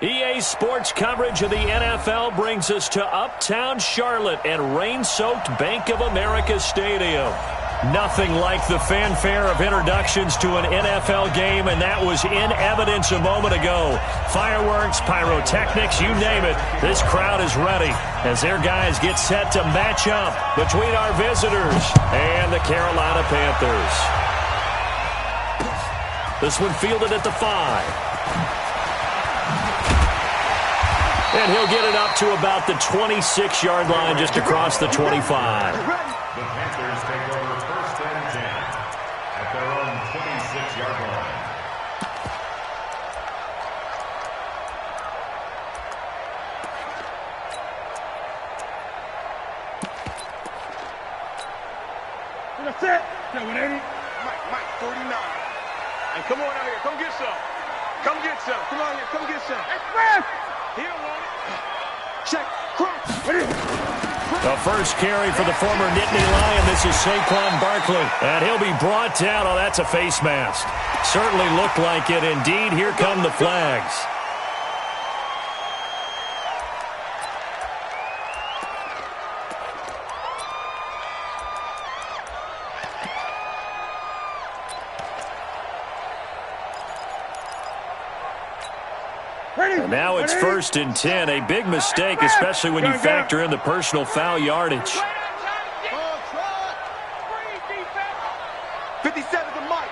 EA Sports coverage of the NFL brings us to Uptown Charlotte and rain-soaked Bank of America Stadium. Nothing like the fanfare of introductions to an NFL game, and that was in evidence a moment ago. Fireworks, pyrotechnics, you name it, this crowd is ready as their guys get set to match up between our visitors and the Carolina Panthers. This one fielded at the 5. And he'll get it up to about the 26-yard line, just across the 25. The Panthers take over 1st and 10 at their own 26-yard line. That's it. That 180. Mike, 49. And come on out here. Come get some. Come get some. Come on here. Come get some. Express. He don't want it. Check. Cross. The first carry for the former Nittany Lion. This is Saquon Barkley. And he'll be brought down. Oh, that's a face mask. Certainly looked like it. Indeed, here come the flags. And now it's 1st and 10. A big mistake, especially when you factor in the personal foul yardage. 57 to Mike.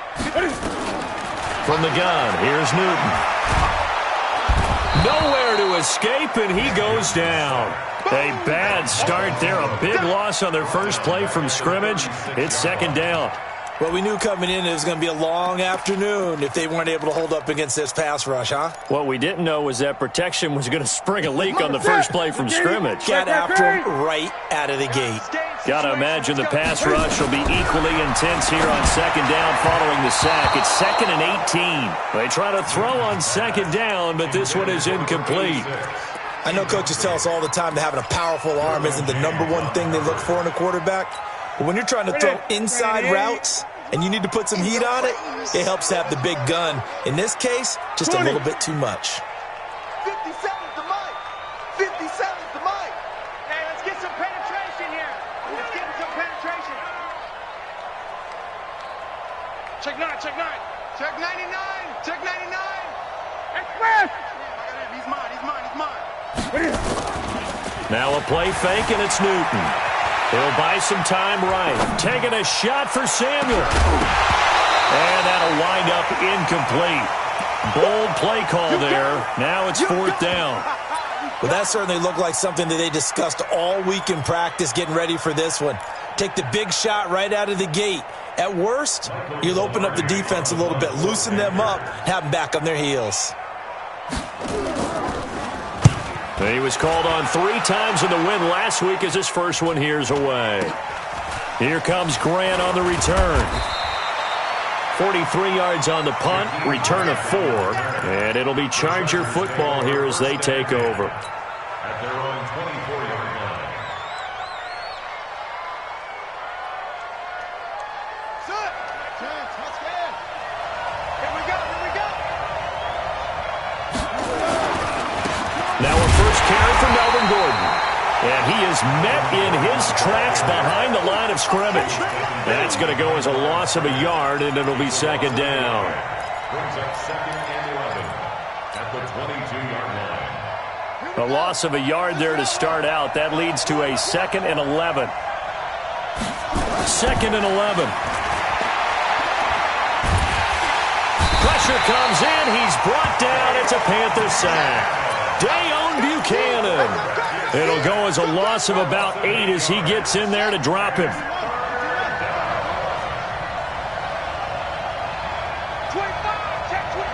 From the gun, here's Newton. Nowhere to escape, and he goes down. A bad start there. A big loss on their first play from scrimmage. It's 2nd down. Well, we knew coming in it was going to be a long afternoon if they weren't able to hold up against this pass rush, huh? What we didn't know was that protection was going to spring a leak on the first play from scrimmage. Got after him right out of the gate. Got to imagine the pass rush will be equally intense here on 2nd down following the sack. It's 2nd and 18. They try to throw on 2nd down, but this one is incomplete. I know coaches tell us all the time that having a powerful arm isn't the #1 thing they look for in a quarterback. But when you're trying to throw inside routes and you need to put some heat on it, it helps to have the big gun. In this case, just a little bit too much. 57 to Mike. 57 to Mike. Hey, let's get some penetration here. Let's get some penetration. Check 9, check 9. Check 99. Check 99. Express. He's mine, he's mine, he's mine. Now a play fake, and it's Newton. He'll buy some time right. Taking a shot for Samuel. And that'll wind up incomplete. Bold play call there. Now it's 4th down. Well, that certainly looked like something that they discussed all week in practice getting ready for this one. Take the big shot right out of the gate. At worst, you'll open up the defense a little bit, loosen them up, have them back on their heels. He was called on 3 times in the win last week as his first one here's away. Here comes Grant on the return. 43 yards on the punt, return of 4, and it'll be Charger football here as they take over. At their own 24-yard line. Now a first carry for Melvin Gordon. And he is met in his tracks behind the line of scrimmage. That's going to go as a loss of a yard, and it'll be 2nd down. Brings up 2nd and 11 at the 22-yard line. A loss of a yard there to start out. That leads to a 2nd and 11. 2nd and 11. Pressure comes in. He's brought down. It's a Panther sack. Dayon Buchanan. It'll go as a loss of about 8 as he gets in there to drop him. 25, check 25.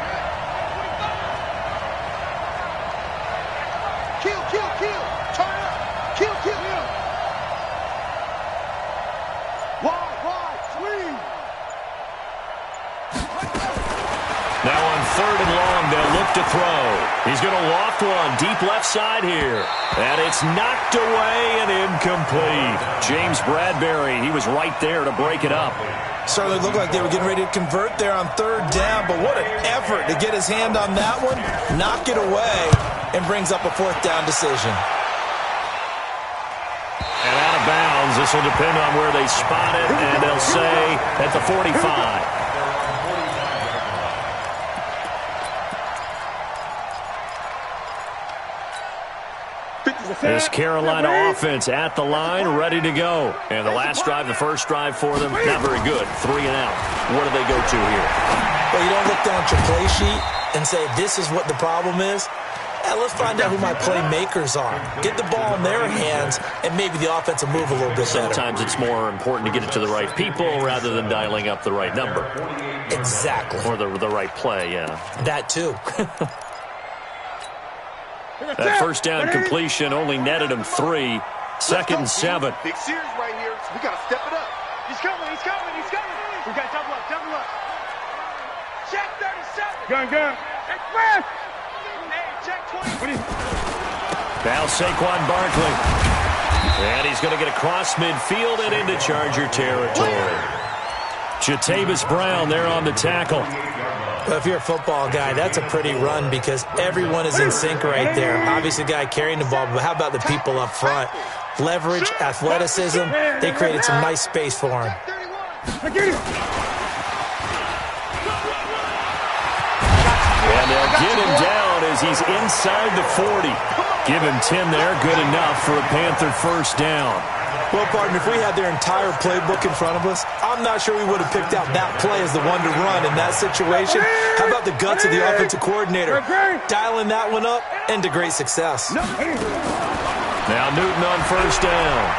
Kill, kill, kill. Turn up. Kill, kill. Wide, swing. Now on 3rd and long, they'll look to throw. He's going to loft one deep left side here. And it's knocked away and incomplete. James Bradbury, he was right there to break it up. Certainly looked like they were getting ready to convert there on third down, but what an effort to get his hand on that one, knock it away, and brings up a fourth down decision. And out of bounds, this will depend on where they spot it, and they'll say at the 45. This Carolina offense at the line, ready to go. And the last drive, the first drive for them, not very good. 3 and out. What do they go to here? Well, you don't look down at your play sheet and say, this is what the problem is. Yeah, let's find out who my playmakers are. Get the ball in their hands, and maybe the offense will move a little bit better. Sometimes it's more important to get it to the right people rather than dialing up the right number. Exactly. Or the right play, yeah. That too. That first down completion only netted him 3. Second and 7. Big series right here, so we got to step it up. He's coming, he's coming, he's coming. We got to double up, double up. Check 37. Gun. Express. Hey, check 20. Now Saquon Barkley. And he's going to get across midfield and into Charger territory. Jatavis Brown there on the tackle. Well, if you're a football guy, that's a pretty run because everyone is in sync right there. Obviously, the guy carrying the ball, but how about the people up front? Leverage, athleticism, they created some nice space for him. And they'll get him down as he's inside the 40. Give him 10 there, good enough for a Panther first down. Well, partner, if we had their entire playbook in front of us, I'm not sure we would have picked out that play as the one to run in that situation. How about the guts of the offensive coordinator? Dialing that one up and to great success. Now Newton on first down.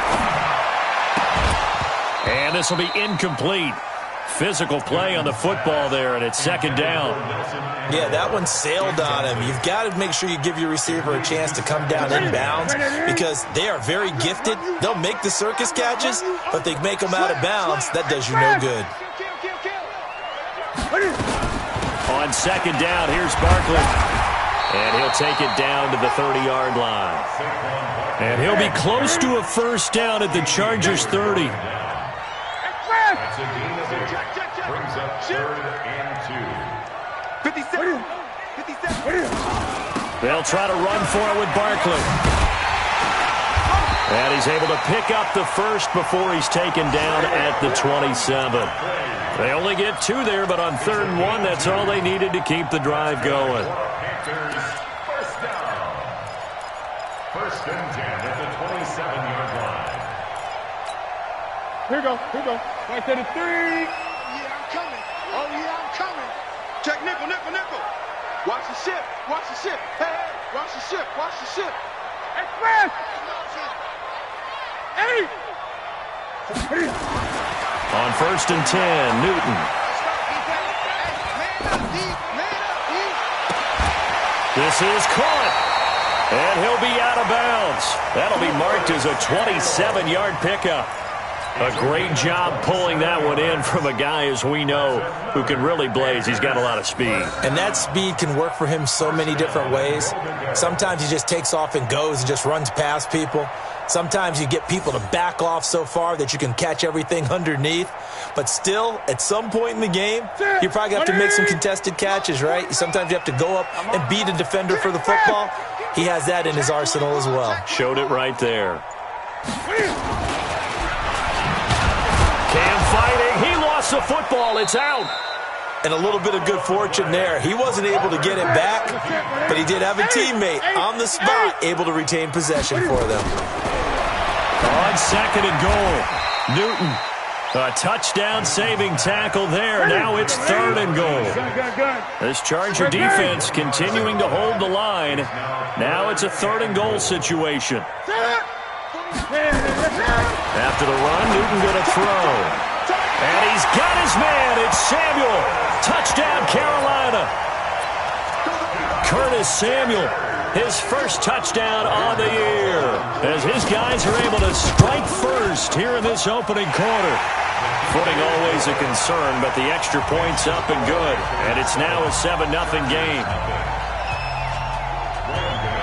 And this will be incomplete. Physical play on the football there, and it's second down. Yeah, that one sailed on him. You've got to make sure you give your receiver a chance to come down inbounds because they are very gifted. They'll make the circus catches, but they make them out of bounds. That does you no good. On second down, here's Barkley. And he'll take it down to the 30-yard line. And he'll be close to a first down at the Chargers' 30. That's a gain of 8. Brings up 3rd and 2. 57. They'll try to run for it with Barkley. And he's able to pick up the first before he's taken down at the 27. They only get 2 there, but on 3rd and 1, that's all they needed to keep the drive going. Panthers first down. 1st and 10 at the 27-yard line. Here we go. Right to the 3. Yeah, I'm coming. Oh, yeah, I'm coming. Check nickel. Watch the ship. Hey, watch the ship. Express. Hey. On 1st and 10, Newton. This is caught. And he'll be out of bounds. That'll be marked as a 27-yard pickup. A great job pulling that one in from a guy, as we know, who can really blaze. He's got a lot of speed. And that speed can work for him so many different ways. Sometimes he just takes off and goes and just runs past people. Sometimes you get people to back off so far that you can catch everything underneath. But still, at some point in the game, you probably have to make some contested catches, right? Sometimes you have to go up and beat a defender for the football. He has that in his arsenal as well. Showed it right there. Cam fighting. He lost the football. It's out. And a little bit of good fortune there. He wasn't able to get it back, but he did have a teammate on the spot able to retain possession for them. On 2nd and goal, Newton. A touchdown-saving tackle there. Now it's 3rd and goal. This Charger defense continuing to hold the line. Now it's a 3rd and goal situation. After the run, Newton going to throw. And he's got his man. It's Samuel. Touchdown, Carolina. Curtis Samuel his first touchdown on the year, as his guys are able to strike first here in this opening quarter. Footing always a concern, but the extra point's up and good, and it's now a 7-0 game.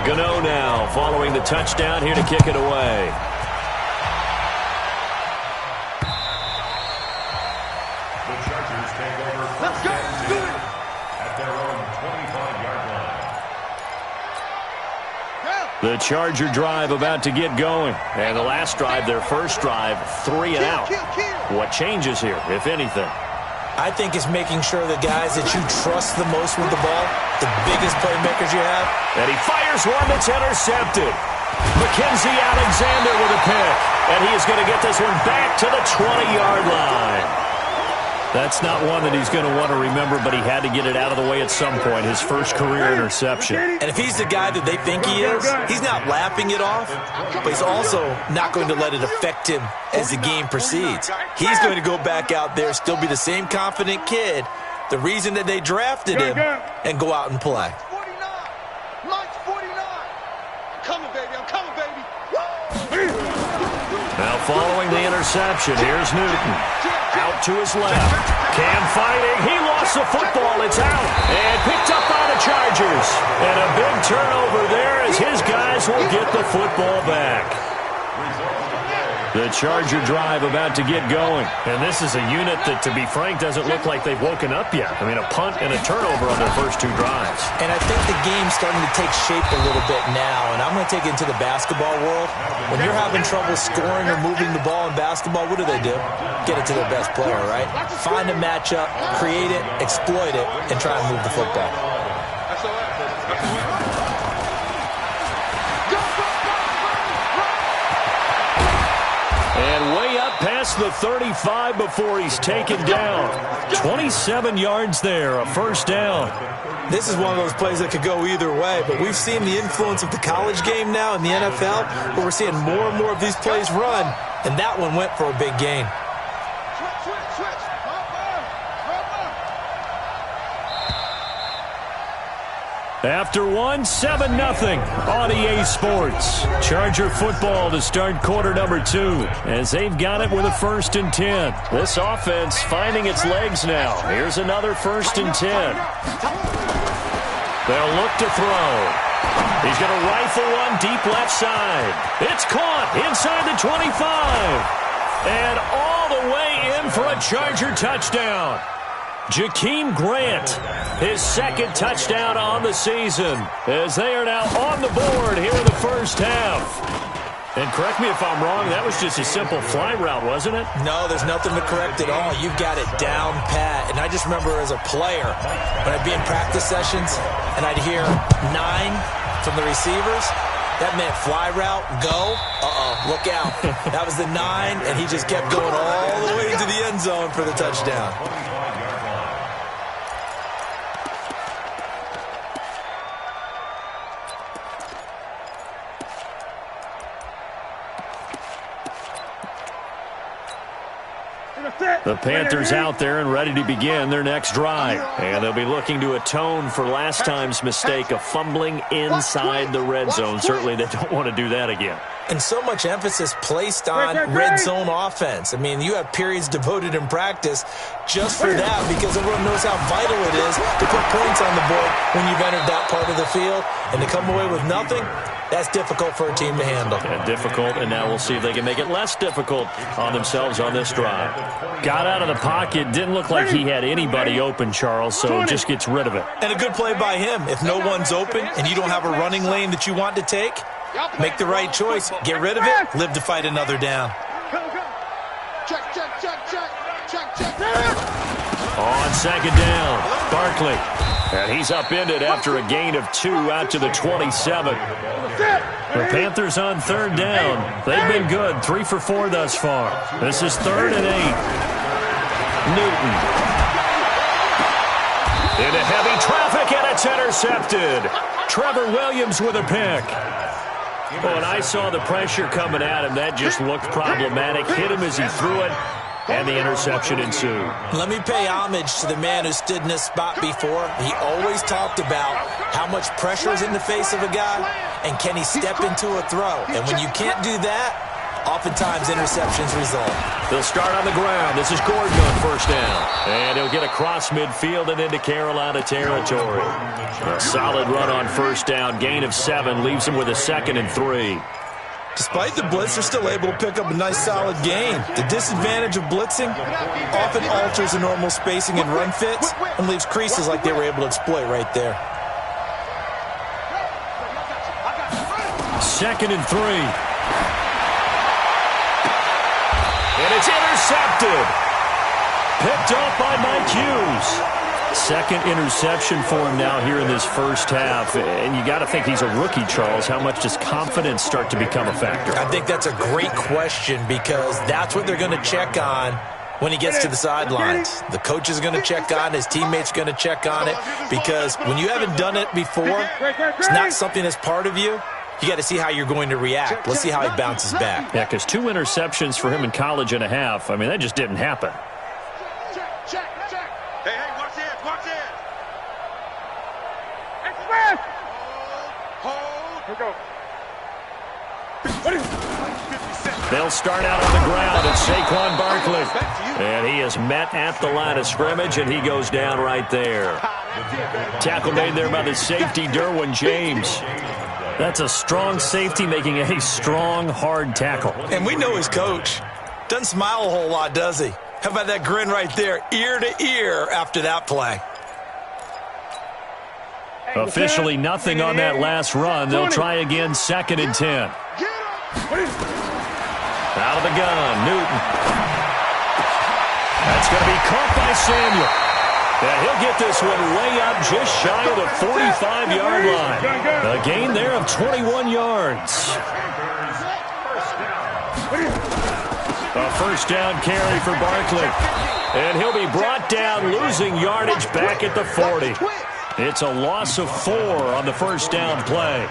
Gano now following the touchdown here to kick it away. The Chargers take over first and 10 at their own 25-yard line. The Charger drive about to get going. And the last drive, their first drive, 3 and out. What changes here, if anything? I think it's making sure the guys that you trust the most with the ball, the biggest playmakers you have. And he fires one that's intercepted. Mackenzie Alexander with a pick. And he is going to get this one back to the 20-yard line. That's not one that he's going to want to remember, but he had to get it out of the way at some point, his first career interception. And if he's the guy that they think he is, he's not laughing it off, but he's also not going to let it affect him as the game proceeds. He's going to go back out there, still be the same confident kid, the reason that they drafted him, and go out and play. 49. Mike's 49. I'm coming, baby. I'm coming, baby. Now following the interception, here's Newton. Out to his left. Cam fighting. He lost the football. It's out. And picked up by the Chargers. And a big turnover there as his guys will get the football back. The Charger drive about to get going. And this is a unit that, to be frank, doesn't look like they've woken up yet. I mean, a punt and a turnover on their first 2 drives. And I think the game's starting to take shape a little bit now. And I'm going to take it into the basketball world. When you're having trouble scoring or moving the ball in basketball, what do? Get it to their best player, right? Find a matchup, create it, exploit it, and try and move the football. And way up past the 35 before he's taken down. 27 yards there, a first down. This is one of those plays that could go either way, but we've seen the influence of the college game now in the NFL, where we're seeing more and more of these plays run, and that one went for a big gain. After 7-0 on EA Sports. Charger football to start quarter number 2 as they've got it with a 1st and 10. This offense finding its legs now. Here's another 1st and 10. They'll look to throw. He's going to rifle one deep left side. It's caught inside the 25. And all the way in for a Charger touchdown. Jakeem Grant, his 2nd touchdown on the season, as they are now on the board here in the first half. And correct me if I'm wrong, that was just a simple fly route, wasn't it? No, there's nothing to correct at all. You've got it down pat. And I just remember as a player, when I'd be in practice sessions and I'd hear 9 from the receivers, that meant fly route, go, look out. That was the 9, and he just kept going all the way into the end zone for the touchdown. The Panthers out there and ready to begin their next drive. And they'll be looking to atone for last time's mistake of fumbling inside the red zone. Certainly they don't want to do that again. And so much emphasis placed on red zone offense. I mean, you have periods devoted in practice just for that because everyone knows how vital it is to put points on the board when you've entered that part of the field. And to come away with nothing, that's difficult for a team to handle. Yeah, difficult, and now we'll see if they can make it less difficult on themselves on this drive. Got out of the pocket, didn't look like he had anybody open, Charles, so just gets rid of it. And a good play by him. If no one's open and you don't have a running lane that you want to take, make the right choice. Get rid of it, live to fight another down. Check. On 2nd down, Barkley. And he's upended after a gain of 2 out to the 27. The Panthers on 3rd down. They've been good, 3 for 4 thus far. This is 3rd and 8. Newton. Into heavy traffic, and it's intercepted. Trevor Williams with a pick. Oh, and I saw the pressure coming at him. That just looked problematic. Hit him as he threw it. and the interception ensued. Let me pay homage to the man who stood in this spot before. He always talked about how much pressure is in the face of a guy, and can he step into a throw. And when you can't do that, oftentimes interceptions result. They'll start on the ground. This is Gordon on first down. And he'll get across midfield and into Carolina territory. A solid run on first down. Gain of 7 leaves him with a 2nd and 3. Despite the blitz, they're still able to pick up a nice solid gain. The disadvantage of blitzing often alters the normal spacing and run fits and leaves creases like they were able to exploit right there. 2nd and 3. And it's intercepted. Picked off by Mike Hughes. 2nd interception for him now here in this first half. And you got to think he's a rookie, Charles. How much does confidence start to become a factor? I think that's a great question because that's what they're going to check on when he gets to the sidelines. The coach is going to check on it. His teammates are going to check on it because when you haven't done it before, it's not something that's part of you. You got to see how you're going to react. Let's see how he bounces back. Yeah, because 2 interceptions for him in college and a half. I mean, that just didn't happen. Hey, watch it, watch it. Express! Hold. Here we go. They'll start out on the ground at Saquon Barkley. And he is met at the line of scrimmage, and he goes down right there. Tackle made there by the safety, Derwin James. That's a strong safety making a strong, hard tackle. And we know his coach. Doesn't smile a whole lot, does he? How about that grin right there, ear to ear after that play? Officially nothing on that last run. They'll try again, 2nd and 10. Out of the gun, Newton. That's going to be caught by Samuel. And he'll get this one way up just shy of the 45-yard line. A gain there of 21 yards. A first down carry for Barkley. And he'll be brought down, losing yardage back at the 40. It's a loss of 4 on the first down play.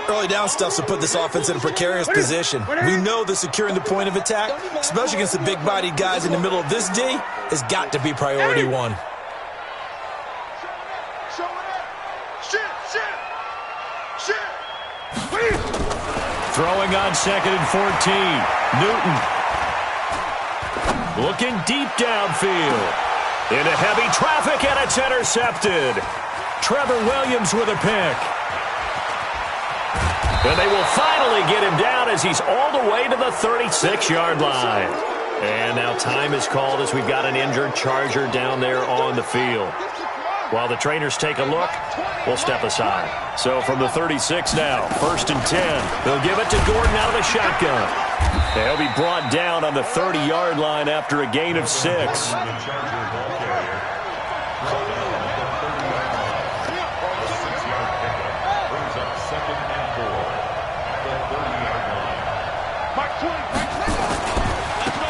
Early down stuff's to put this offense in a precarious position. We know that securing the point of attack, especially against the big-bodied guys in the middle of this D, has got to be priority 1. Throwing on 2nd and 14. Newton. Looking deep downfield. Into heavy traffic, and it's intercepted. Trevor Williams with a pick. And they will finally get him down as he's all the way to the 36-yard line. And now time is called as we've got an injured Charger down there on the field. While the trainers take a look, we'll step aside. So from the 36 now, 1st and 10. They'll give it to Gordon out of the shotgun. He'll be brought down on the 30-yard line after a gain of 6.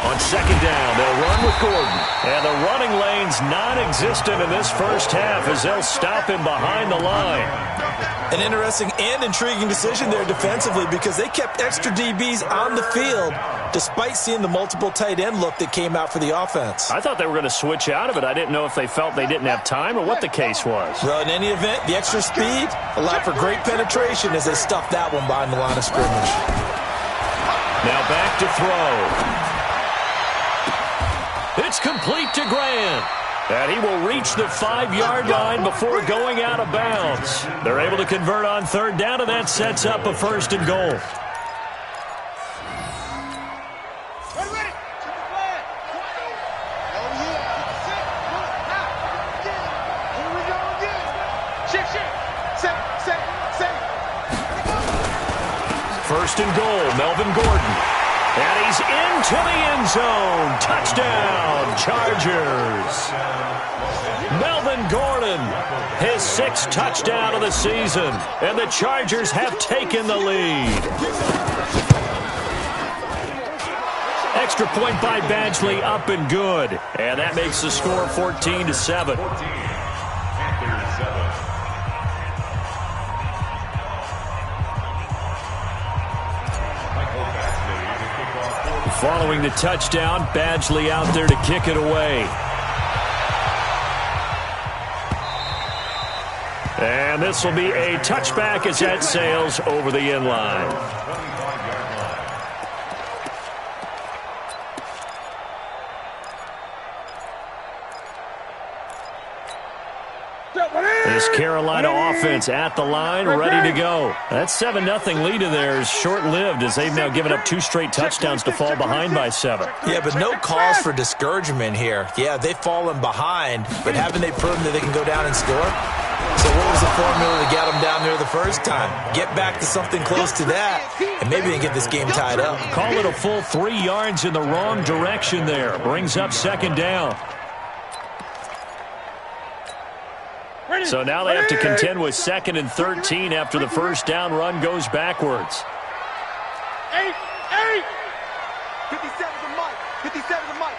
On 2nd down, they'll run with Gordon. And the running lane's non-existent in this first half as they'll stop him behind the line. An interesting and intriguing decision there defensively because they kept extra DBs on the field despite seeing the multiple tight end look that came out for the offense. I thought they were going to switch out of it. I didn't know if they felt they didn't have time or what the case was. Well, in any event, the extra speed allowed for great penetration as they stuffed that one behind the line of scrimmage. Now back to throw. It's complete to Grant. And he will reach the 5-yard line before going out of bounds. They're able to convert on 3rd down, and that sets up a 1st and goal. First and goal, Melvin Gordon. And he's into the end zone. Touchdown, Chargers. Melvin Gordon, his 6th touchdown of the season. And the Chargers have taken the lead. Extra point by Badgley, up and good. And that makes the score 14-7. Following scoring the touchdown. Badgley out there to kick it away. And this will be a touchback as that sails over the end line. This Carolina offense at the line, ready to go. That 7-0 lead of theirs short-lived as they've now given up 2 straight touchdowns to fall behind by 7. Yeah, but no cause for discouragement here. Yeah, they've fallen behind, but haven't they proven that they can go down and score? So what was the formula to get them down there the first time? Get back to something close to that, and maybe they can get this game tied up. Call it a full 3 yards in the wrong direction there. Brings up 2nd down. So now they have to contend with 2nd and 13 after the first down run goes backwards. 57's a Mike. 57's a Mike.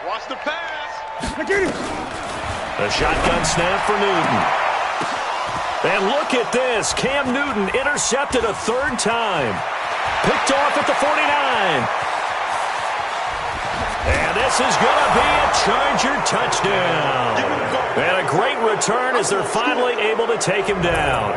Watch the pass. A shotgun snap for Newton. And look at this. Cam Newton intercepted a 3rd time. Picked off at the 49. And this is going to be a Charger touchdown. And a great return as they're finally able to take him down.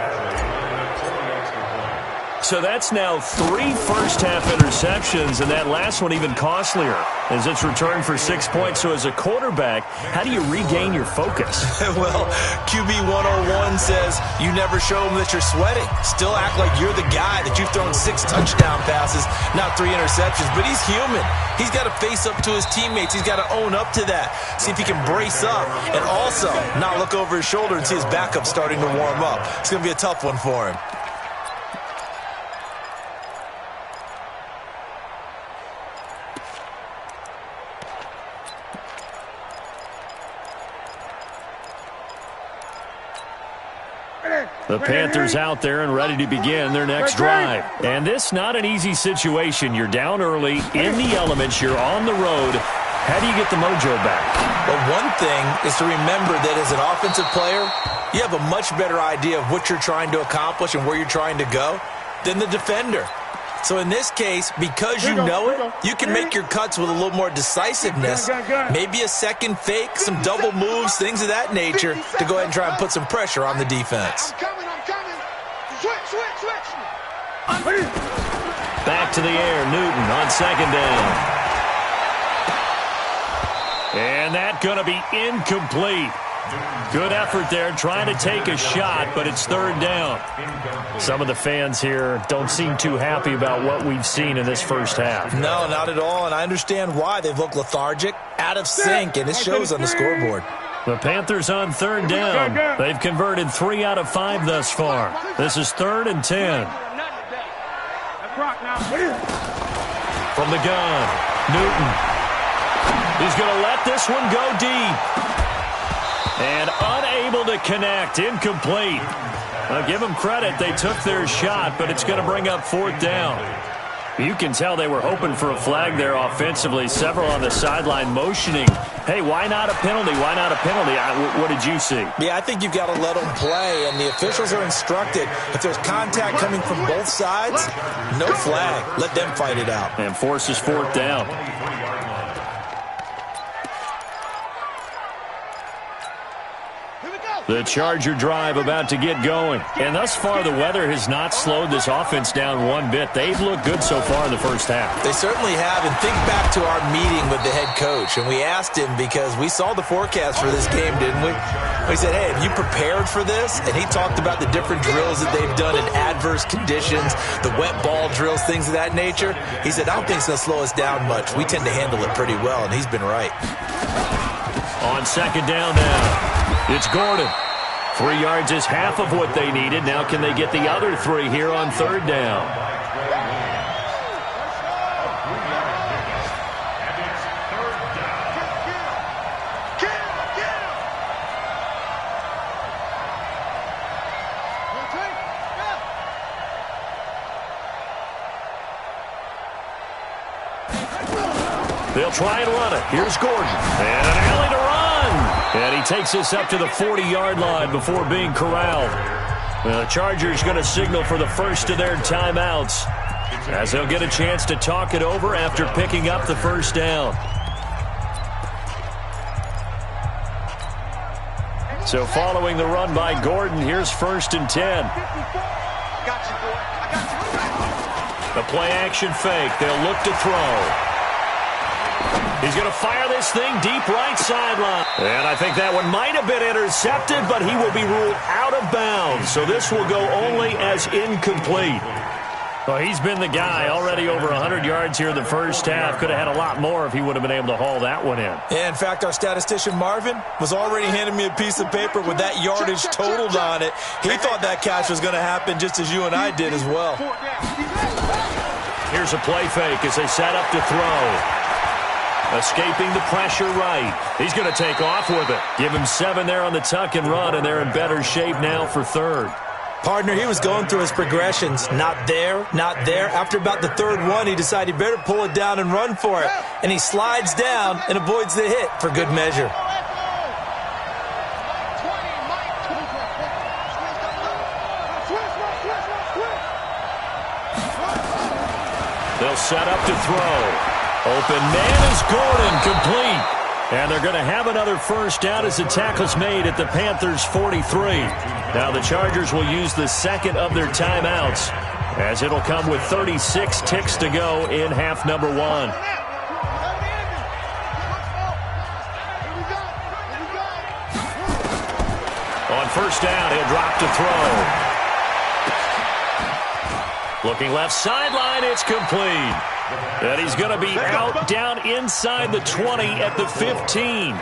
So that's now 3 first-half interceptions, and that last one even costlier as it's returned for 6 points. So as a quarterback, how do you regain your focus? Well, QB 101 says you never show them that you're sweating. Still act like you're the guy that you've thrown 6 touchdown passes, not 3 interceptions. But he's human. He's got to face up to his teammates. He's got to own up to that. See if he can brace up and also not look over his shoulder and see his backup starting to warm up. It's going to be a tough one for him. The Panthers out there and ready to begin their next drive. And this not an easy situation. You're down early, in the elements, you're on the road. How do you get the mojo back? Well, one thing is to remember that as an offensive player, you have a much better idea of what you're trying to accomplish and where you're trying to go than the defender. So in this case, because you know it, you can make your cuts with a little more decisiveness. Maybe a second fake, some double moves, things of that nature to go ahead and try and put some pressure on the defense. I'm coming. Switch. Back to the air, Newton on 2nd down. And that going to be incomplete. Good effort there, trying to take a shot, but it's 3rd down. Some of the fans here don't seem too happy about what we've seen in this first half. No, not at all, and I understand why. They've looked lethargic, out of sync, and it shows on the scoreboard. The Panthers on 3rd down. They've converted 3 out of 5 thus far. This is 3rd and 10. From the gun, Newton. He's going to let this one go deep. And unable to connect, incomplete. I'll give them credit, they took their shot, but it's going to bring up 4th down. You can tell they were hoping for a flag there offensively. Several on the sideline motioning, hey, why not a penalty? Why not a penalty? What did you see? Yeah, I think you've got to let them play, and the officials are instructed, if there's contact coming from both sides, no flag. Let them fight it out. And forces 4th down. The Charger drive about to get going. And thus far, the weather has not slowed this offense down one bit. They've looked good so far in the first half. They certainly have. And think back to our meeting with the head coach. And we asked him because we saw the forecast for this game, didn't we? We said, hey, have you prepared for this? And he talked about the different drills that they've done in adverse conditions, the wet ball drills, things of that nature. He said, I don't think it's going to slow us down much. We tend to handle it pretty well, and he's been right. On 2nd down now. It's Gordon. 3 yards is half of what they needed. Now can they get the other 3 here on 3rd down? They'll try and run it. Here's Gordon. And an alley to run. And he takes us up to the 40-yard line before being corralled. The Chargers going to signal for the first of their timeouts. as they'll get a chance to talk it over after picking up the first down. So following the run by Gordon, here's 1st and 10. The play action fake. They'll look to throw. He's going to fire this thing deep right sideline. And I think that one might have been intercepted, but he will be ruled out of bounds. So this will go only as incomplete. Well, he's been the guy already over 100 yards here in the first half. Could have had a lot more if he would have been able to haul that one in. Yeah, in fact, our statistician Marvin was already handing me a piece of paper with that yardage totaled on it. He thought that catch was going to happen just as you and I did as well. Here's a play fake as they set up to throw. Escaping the pressure right. He's going to take off with it. Give him 7 there on the tuck and run, and they're in better shape now for 3rd. Partner, he was going through his progressions. Not there, not there. After about the 3rd one, he decided he better pull it down and run for it. And he slides down and avoids the hit for good measure. They'll set up to throw. Open man is Gordon, complete. And they're going to have another first down as the tackle's made at the Panthers' 43. Now the Chargers will use the second of their timeouts, as it'll come with 36 ticks to go in half number 1. On first down, he'll drop to throw. Looking left sideline, it's complete. And he's going to be out down inside the 20 at the 15.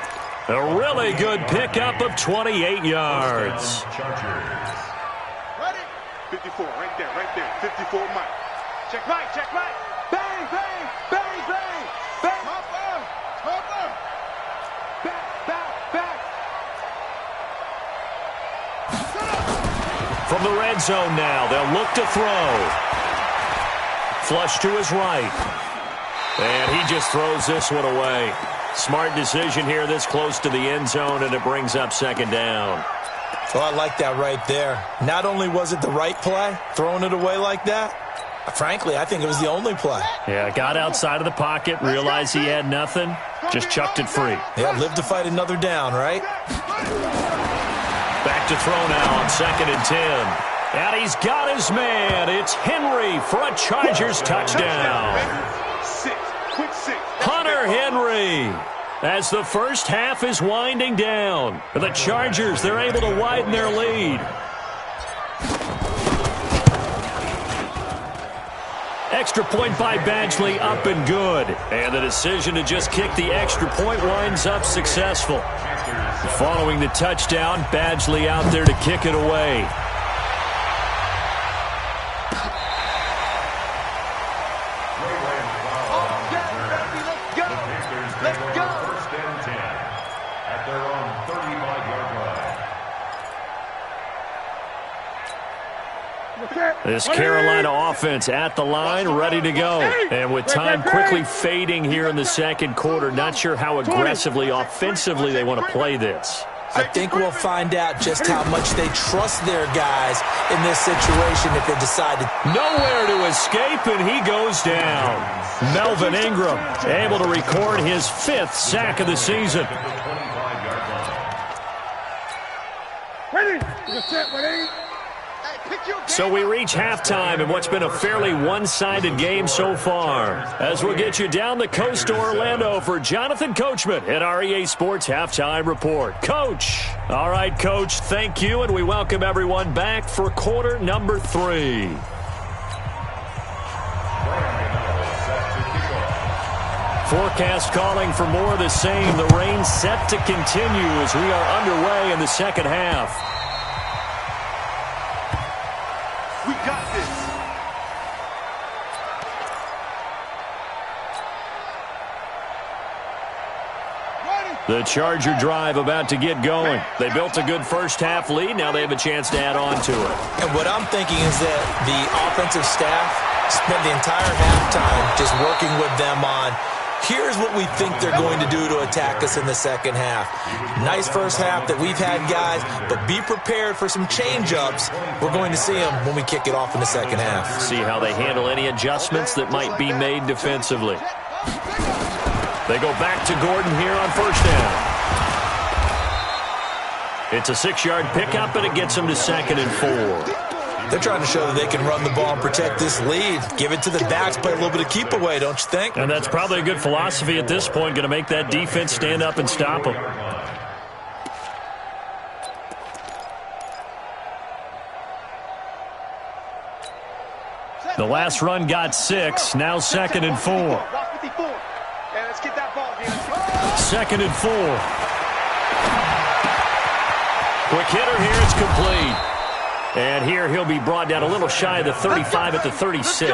A really good pickup of 28 yards. Ready? 54, right there. 54, Mike. Check right. Bang, bang, bang, bang, bang. Hopper. Back. From the red zone now, they'll look to throw. Flush to his right. And he just throws this one away. Smart decision here this close to the end zone, and it brings up 2nd down. Oh, I like that right there. Not only was it the right play, throwing it away like that, frankly, I think it was the only play. Yeah, got outside of the pocket, realized he had nothing, just chucked it free. Yeah, live to fight another down, right? Back to throw now on 2nd and 10. And he's got his man. It's Henry for a Chargers touchdown. Hunter Henry. As the first half is winding down, the Chargers, they're able to widen their lead. Extra point by Badgley, up and good. And the decision to just kick the extra point winds up successful. Following the touchdown, Badgley out there to kick it away. This Carolina offense at the line, ready to go. And with time quickly fading here in the second quarter, not sure how aggressively, offensively they want to play this. I think we'll find out just how much they trust their guys in this situation if they decide to. Nowhere to escape, and he goes down. Melvin Ingram able to record his 5th sack of the season. So we reach halftime in what's been a fairly one-sided game so far. As we'll get you down the coast to Orlando for Jonathan Coachman at our EA Sports Halftime Report. Coach. All right, Coach, thank you, and we welcome everyone back for quarter number 3. Forecast calling for more of the same. The rain set to continue as we are underway in the second half. We got this. The Charger drive about to get going. They built a good first-half lead. Now they have a chance to add on to it. And what I'm thinking is that the offensive staff spent the entire halftime just working with them on Here's what we think they're going to do to attack us in the second half. Nice first half that we've had, guys, but be prepared for some change-ups. We're going to see them when we kick it off in the second half. See how they handle any adjustments that might be made defensively. They go back to Gordon here on first down. It's a 6-yard pickup, and it gets them to 2nd and 4. They're trying to show that they can run the ball and protect this lead. Give it to the backs, play a little bit of keep away, don't you think? And that's probably a good philosophy at this point, going to make that defense stand up and stop them. The last run got 6, now 2nd and 4. 2nd and 4. Quick hitter here, it's complete. And here he'll be brought down a little shy of the 35 at the 36.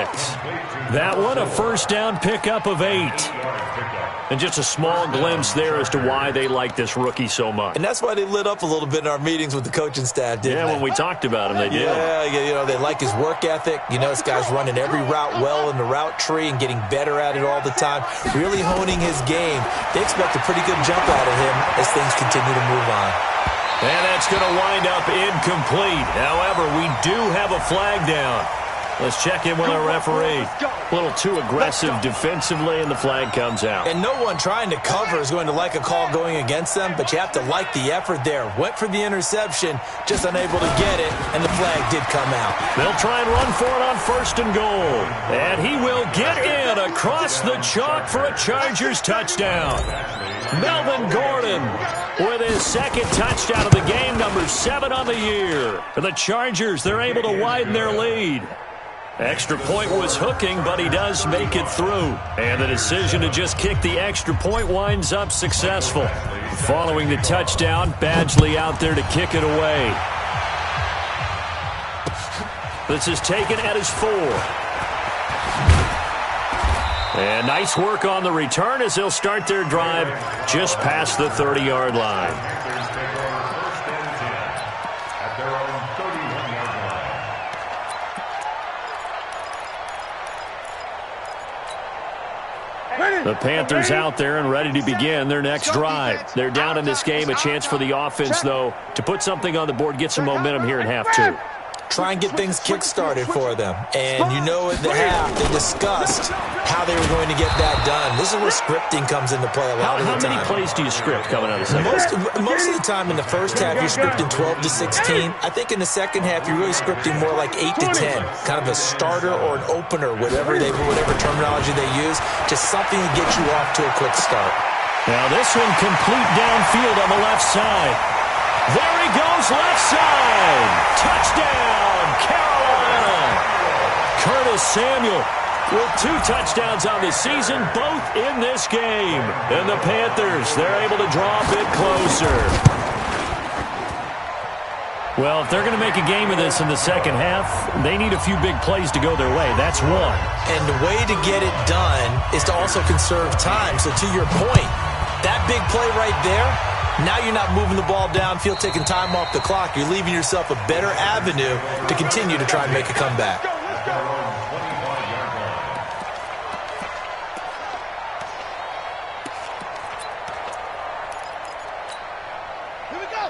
That one a first down pickup of 8. And just a small glimpse there as to why they like this rookie so much. And that's why they lit up a little bit in our meetings with the coaching staff, didn't they? Yeah, when we talked about him, they did. Yeah, you know, they like his work ethic. You know, this guy's running every route well in the route tree and getting better at it all the time, really honing his game. They expect a pretty good jump out of him as things continue to move on. And that's going to wind up incomplete. However, we do have a flag down. Let's check in with our referee. A little too aggressive defensively, and the flag comes out. And no one trying to cover is going to like a call going against them, but you have to like the effort there. Went for the interception, just unable to get it, and the flag did come out. They'll try and run for it on 1st and goal. And he will get in across the chalk for a Chargers touchdown. Melvin Gordon with his 2nd touchdown of the game, number 7 on the year. For the Chargers, they're able to widen their lead. Extra point was hooking, but he does make it through. And the decision to just kick the extra point winds up successful. Following the touchdown, Badgley out there to kick it away. This is taken at his 4. And nice work on the return as they'll start their drive just past the 30-yard line. The Panthers out there and ready to begin their next drive. They're down in this game. A chance for the offense, though, to put something on the board, get some momentum here in half 2. Try and get things kick-started for them. And you know at the half, they discussed how they were going to get that done. This is where scripting comes into play a lot of the time. How many plays do you script coming out of the second half? Most of the time in the first half, you're scripting 12 to 16. I think in the second half, you're really scripting more like 8 to 10. Kind of a starter or an opener, whatever terminology they use. Just something to get you off to a quick start. Now this one complete downfield on the left side. There he goes, left side. Touchdown, Carolina. Curtis Samuel with 2 touchdowns on the season, both in this game. And the Panthers, they're able to draw a bit closer. Well, if they're going to make a game of this in the second half, they need a few big plays to go their way. That's one. And the way to get it done is to also conserve time. So to your point, that big play right there, now you're not moving the ball downfield, taking time off the clock. You're leaving yourself a better avenue to continue to try and make a comeback.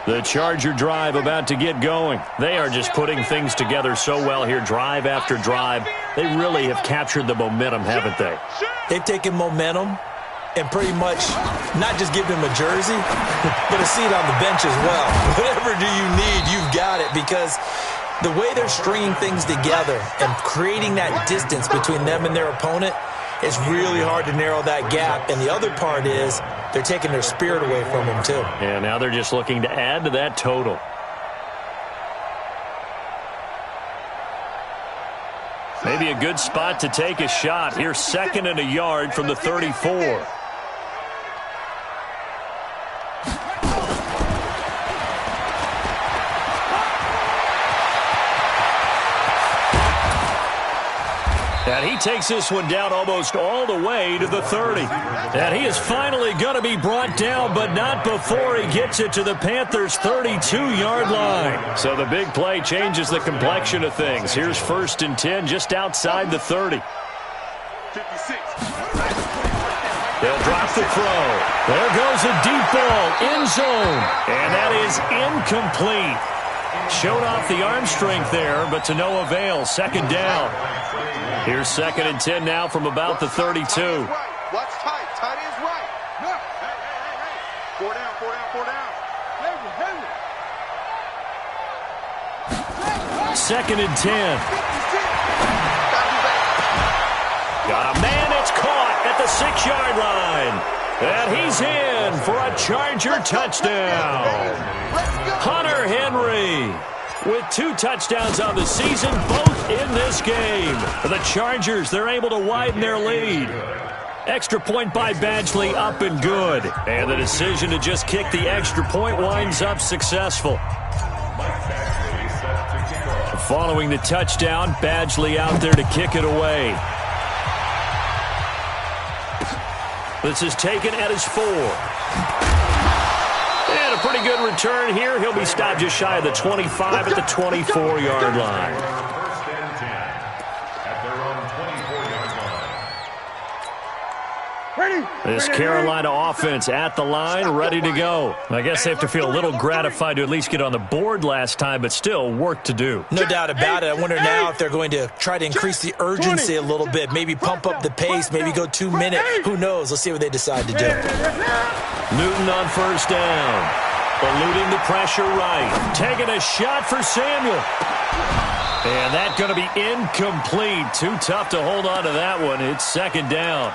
The Charger drive about to get going. They are just putting things together so well here, drive after drive. They really have captured the momentum, haven't they? They've taken momentum and pretty much not just give him a jersey, but a seat on the bench as well. Whatever do you need, you've got it, because the way they're stringing things together and creating that distance between them and their opponent, it's really hard to narrow that gap. And the other part is they're taking their spirit away from them, too. And now they're just looking to add to that total. Maybe a good spot to take a shot. Here's 2nd and a yard from the 34. And he takes this one down almost all the way to the 30. And he is finally going to be brought down, but not before he gets it to the Panthers' 32-yard line. So the big play changes the complexion of things. Here's 1st and 10 just outside the 30. 56. They'll drop the throw. There goes a deep ball, end zone. And that is incomplete. Showed off the arm strength there, but to no avail. Second down. Here's 2nd and 10 now from about the 32. What's tight? Tight is right. Hey. 4 down, 4 down, 4 down. 2nd and 10. Got a man, it's caught at the 6-yard line. And he's in for a Charger touchdown. Hunter Henry with 2 touchdowns on the season, both in this game. For the Chargers, they're able to widen their lead. Extra point by Badgley, up and good. And the decision to just kick the extra point winds up successful. Following the touchdown, Badgley out there to kick it away. This is taken at his 4. And a pretty good return here. He'll be stopped just shy of the 25 at the 24-yard line. First and 10 at their own 24-yard line. This Carolina offense at the line, ready to go. I guess they have to feel a little gratified to at least get on the board last time, but still work to do. No doubt about it. I wonder now if they're going to try to increase the urgency a little bit, maybe pump up the pace, maybe go 2 minutes. Who knows? Let's see what they decide to do. Newton on first down. Eluding the pressure right. Taking a shot for Samuel. And that's going to be incomplete. Too tough to hold on to that one. It's 2nd down.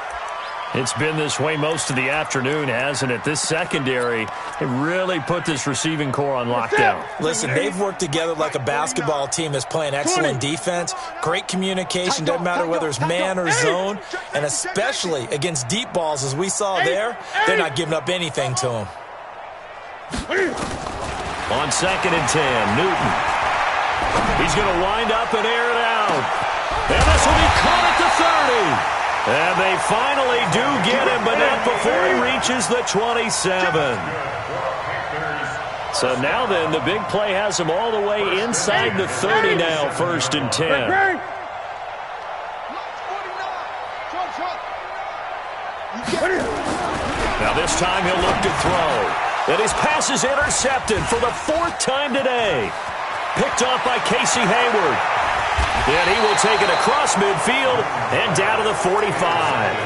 It's been this way most of the afternoon, hasn't it? This secondary, it really put this receiving core on lockdown. Listen, they've worked together like a basketball team that's playing excellent defense, great communication, doesn't matter whether it's man or zone, and especially against deep balls, as we saw there, they're not giving up anything to them. On 2nd and 10, Newton. He's going to wind up and air it out. And this will be caught at the 30. And they finally do get him, but not before he reaches the 27. So now then, the big play has him all the way inside the 30 now, 1st and 10. Now this time he'll look to throw. And his pass is intercepted for the 4th time today. Picked off by Casey Hayward. And he will take it across midfield and down to the 45.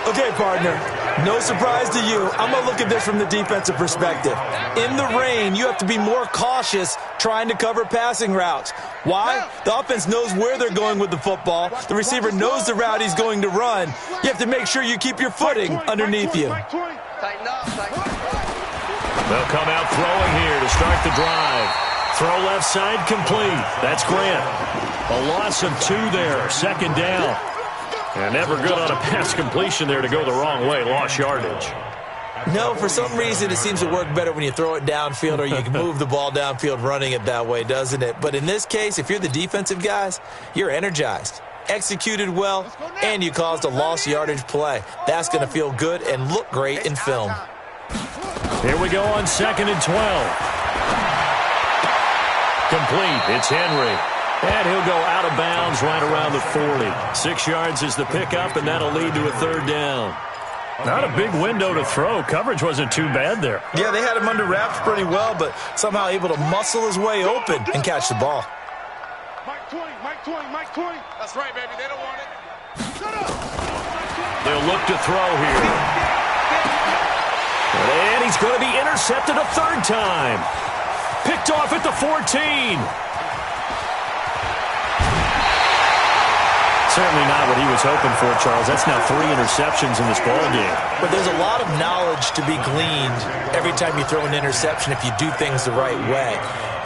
Okay, partner, no surprise to you. I'm going to look at this from the defensive perspective. In the rain, you have to be more cautious trying to cover passing routes. Why? The offense knows where they're going with the football. The receiver knows the route he's going to run. You have to make sure you keep your footing underneath you. They'll come out throwing here to start the drive. Throw left side complete. That's Grant. A loss of 2 there. 2nd down. And never good on a pass completion there to go the wrong way. Lost yardage. No, for some reason it seems to work better when you throw it downfield or you can move the ball downfield running it that way, doesn't it? But in this case, if you're the defensive guys, you're energized, executed well, and you caused a lost yardage play. That's going to feel good and look great in film. Here we go on 2nd and 12. Complete. It's Henry. And he'll go out of bounds right around the 40. 6 yards is the pickup, and that'll lead to a 3rd down. Not a big window to throw. Coverage wasn't too bad there. Yeah, they had him under wraps pretty well, but somehow able to muscle his way open and catch the ball. Mike 20, Mike 20, Mike 20. That's right, baby. They don't want it. Shut up. They'll look to throw here. And he's going to be intercepted a 3rd time. Picked off at the 14. Certainly not what he was hoping for, Charles. That's now 3 interceptions in this ballgame. But there's a lot of knowledge to be gleaned every time you throw an interception if you do things the right way.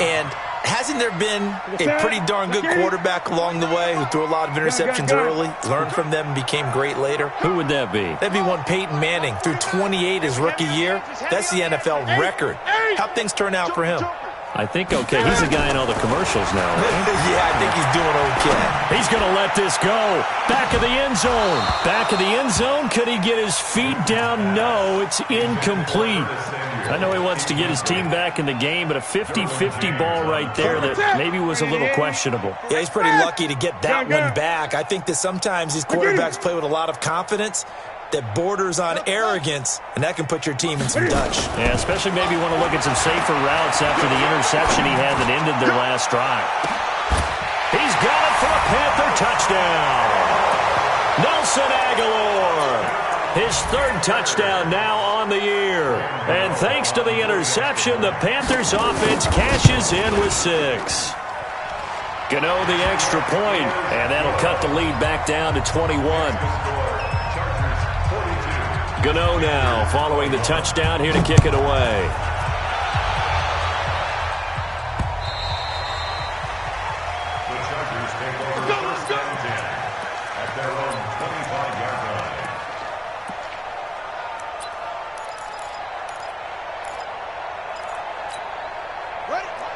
And hasn't there been a pretty darn good quarterback along the way who threw a lot of interceptions early, learned from them, and became great later? Who would that be? That'd be one Peyton Manning. Threw 28 his rookie year. That's the NFL record. How'd things turn out for him? I think okay. He's the guy in all the commercials now, right? Yeah, I think he's doing okay. He's going to let this go. Back of the end zone. Back of the end zone. Could he get his feet down? No, it's incomplete. I know he wants to get his team back in the game, but a 50-50 ball right there that maybe was a little questionable. Yeah, he's pretty lucky to get that one back. I think that sometimes these quarterbacks play with a lot of confidence, that borders on arrogance, and that can put your team in some Dutch. Yeah, especially maybe want to look at some safer routes after the interception he had that ended their last drive. He's got it for a Panther touchdown. Nelson Aguilar. His third touchdown now on the year. And thanks to the interception, the Panthers offense cashes in with 6. Gano the extra point, and that'll cut the lead back down to 21. Gano now following the touchdown here to kick it away. The Chargers take over first and 10 at their own 25-yard line.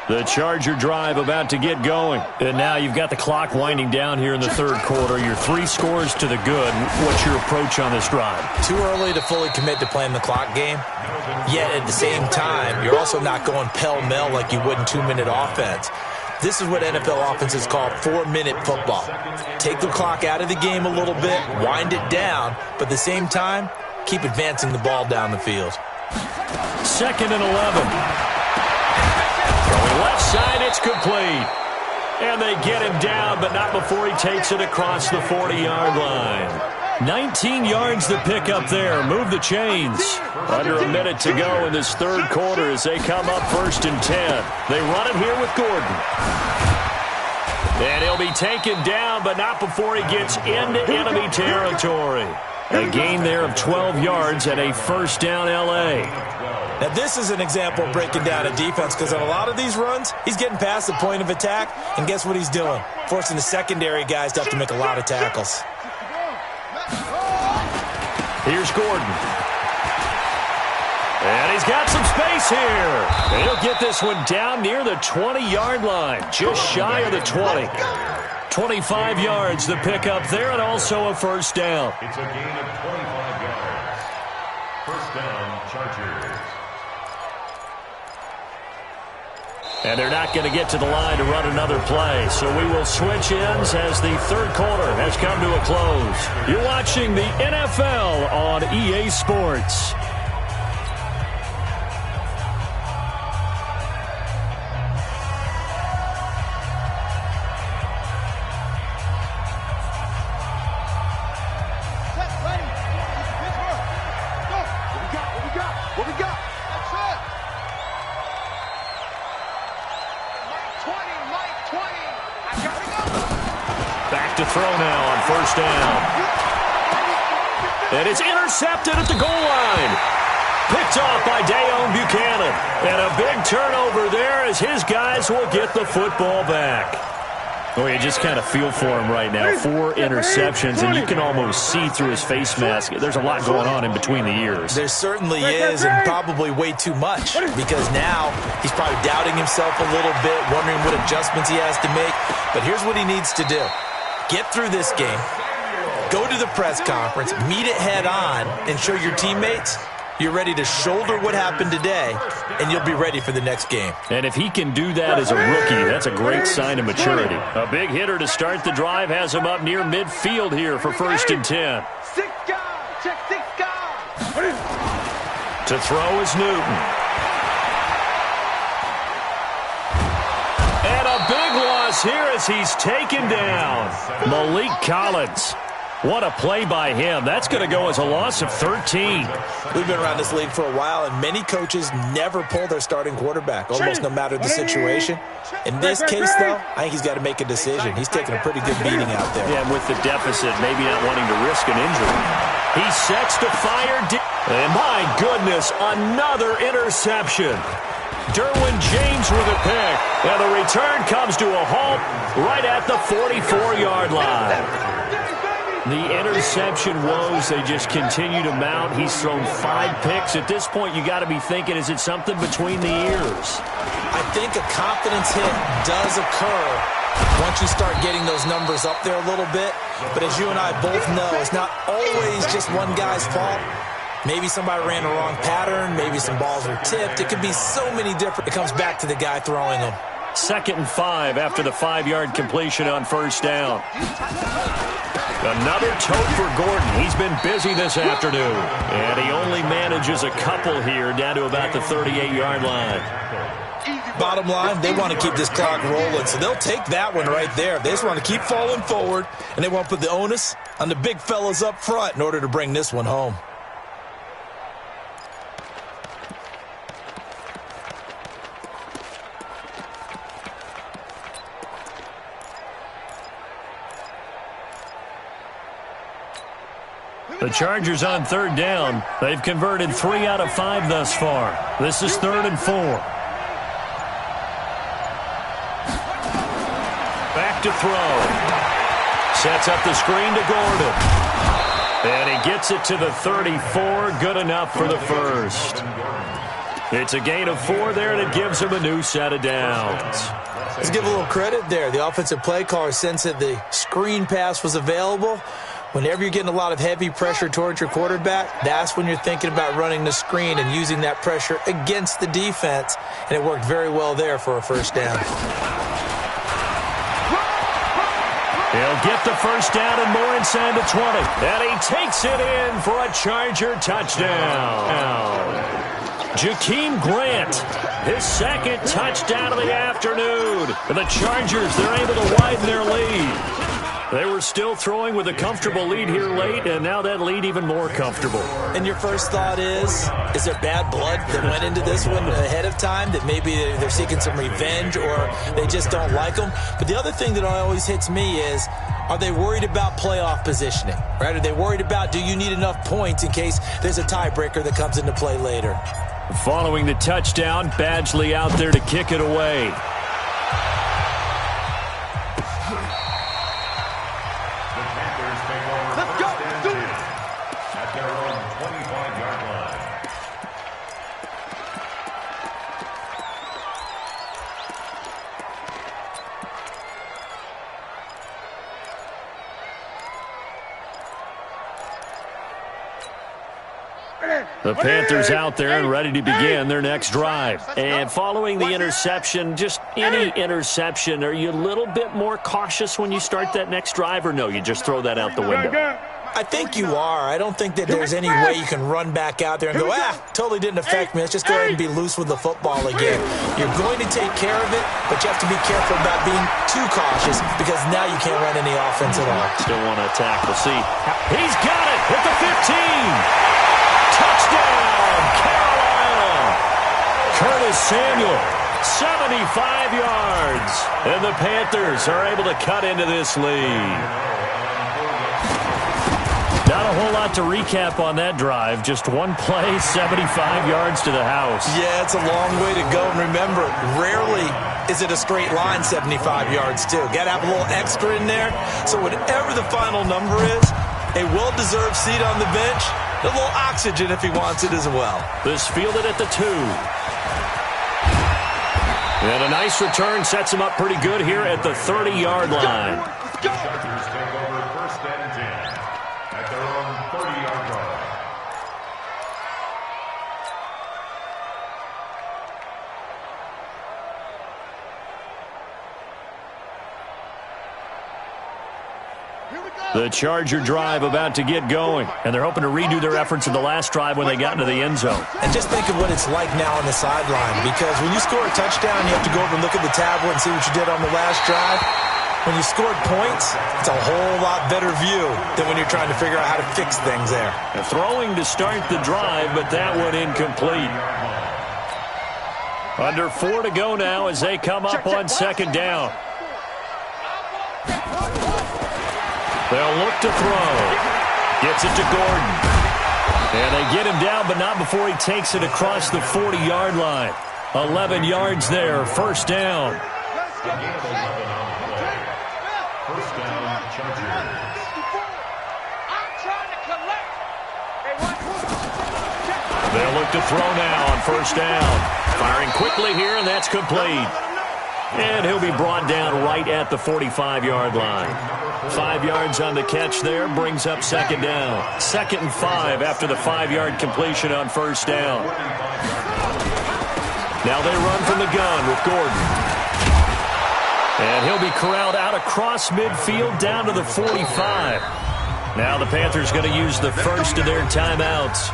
The Charger drive about to get going. And now you've got the clock winding down here in the third quarter. Your 3 scores to the good. What's your approach on this drive? Too early to fully commit to playing the clock game. Yet at the same time, you're also not going pell-mell like you would in 2-minute offense. This is what NFL offenses call 4-minute football. Take the clock out of the game a little bit, wind it down, but at the same time, keep advancing the ball down the field. 2nd and 11. Throwing left side, it's complete. And they get him down, but not before he takes it across the 40-yard line. 19 yards to pick up there. Move the chains. Under a minute to go in this third quarter as they come up 1st and 10. They run it here with Gordon. And he'll be taken down, but not before he gets into enemy territory. A gain there of 12 yards and a first down L.A. Now, this is an example of breaking down a defense because on a lot of these runs, he's getting past the point of attack, and guess what he's doing? Forcing the secondary guys to have to make a lot of tackles. Here's Gordon. And he's got some space here. And he'll get this one down near the 20-yard line, just shy of the 20. 25 yards the pickup there, and also a first down. It's a gain of 25 yards. First down, Chargers. And they're not going to get to the line to run another play. So we will switch ends as the third quarter has come to a close. You're watching the NFL on EA Sports. Throw now on first down. And it's intercepted at the goal line. Picked off by Dayon Buchanan. And a big turnover there as his guys will get the football back. Oh, you just kind of feel for him right now. 4 interceptions, and you can almost see through his face mask. There's a lot going on in between the ears. There certainly is, and probably way too much, because now he's probably doubting himself a little bit, wondering what adjustments he has to make. But here's what he needs to do. Get through this game, go to the press conference, meet it head on, and show your teammates you're ready to shoulder what happened today, and you'll be ready for the next game. And if he can do that as a rookie, that's a great sign of maturity. A big hitter to start the drive has him up near midfield here for 1st and 10. 6 guys, check 6 guys. To throw is Newton. And a big loss here as he's taken down. Malik Collins. What a play by him. That's going to go as a loss of 13. We've been around this league for a while, and many coaches never pull their starting quarterback, almost no matter the situation. In this case, though, I think he's got to make a decision. He's taking a pretty good beating out there. Yeah, with the deficit, maybe not wanting to risk an injury. He sets to fire. And my goodness, another interception. Derwin James with a pick. And the return comes to a halt right at the 44-yard line. The interception woes, they just continue to mount. He's thrown 5 picks. At this point, you got to be thinking, is it something between the ears? I think a confidence hit does occur once you start getting those numbers up there a little bit. But as you and I both know, it's not always just one guy's fault. Maybe somebody ran the wrong pattern. Maybe some balls were tipped. It could be so many different. It comes back to the guy throwing them. 2nd and 5 after the 5-yard completion on first down. Another tote for Gordon. He's been busy this afternoon. And he only manages a couple here down to about the 38-yard line. Bottom line, they want to keep this clock rolling, so they'll take that one right there. They just want to keep falling forward, and they want to put the onus on the big fellas up front in order to bring this one home. The Chargers on 3rd down. They've converted 3 out of 5 thus far. This is 3rd and 4. Back to throw. Sets up the screen to Gordon. And he gets it to the 34. Good enough for the first. It's a gain of 4 there, and it gives him a new set of downs. Let's give a little credit there. The offensive play caller sensed that the screen pass was available. Whenever you're getting a lot of heavy pressure towards your quarterback, that's when you're thinking about running the screen and using that pressure against the defense. And it worked very well there for a first down. He'll get the first down and more inside the 20. And he takes it in for a Charger touchdown. Jakeem Grant, his 2nd touchdown of the afternoon. And the Chargers, they're able to widen their lead. They were still throwing with a comfortable lead here late, and now that lead even more comfortable. And your first thought is there bad blood that went into this one ahead of time, that maybe they're seeking some revenge or they just don't like them? But the other thing that always hits me is, are they worried about playoff positioning? Right? Are they worried about, do you need enough points in case there's a tiebreaker that comes into play later? Following the touchdown, Badgley out there to kick it away. The Panthers out there and ready to begin their next drive. And following the interception, just any interception, are you a little bit more cautious when you start that next drive, or no, you just throw that out the window? I think you are. I don't think that there's any way you can run back out there and go, totally didn't affect me. Let's just go ahead and be loose with the football again. You're going to take care of it, but you have to be careful about being too cautious because now you can't run any offense at all. Still want to attack. We'll see. He's got it at the 15. Touchdown, Carolina. Curtis Samuel, 75 yards. And the Panthers are able to cut into this lead. Not a whole lot to recap on that drive. Just one play, 75 yards to the house. Yeah, it's a long way to go. And remember, rarely is it a straight line 75 yards, too. Got to have a little extra in there. So whatever the final number is, a well-deserved seat on the bench, a little oxygen if he wants it as well. This fielded at the 2. And a nice return sets him up pretty good here at the 30-yard line. Chargers take over 1st and 10 at their own 30-yard line. The Charger drive about to get going, and they're hoping to redo their efforts in the last drive when they got into the end zone. And just think of what it's like now on the sideline, because when you score a touchdown, you have to go over and look at the tablet and see what you did on the last drive. When you scored points, it's a whole lot better view than when you're trying to figure out how to fix things there. Throwing to start the drive, but that one incomplete. Under 4 to go now as they come up on 2nd down. They'll look to throw. Gets it to Gordon. And they get him down, but not before he takes it across the 40-yard line. 11 yards there, 1st down. First down, Chargers. They'll look to throw now on 1st down. Firing quickly here, and that's complete. And he'll be brought down right at the 45-yard line. 5 yards on the catch there, brings up 2nd down. 2nd and 5 after the 5-yard completion on 1st down. Now they run from the gun with Gordon. And he'll be corralled out across midfield down to the 45. Now the Panthers going to use the first of their timeouts.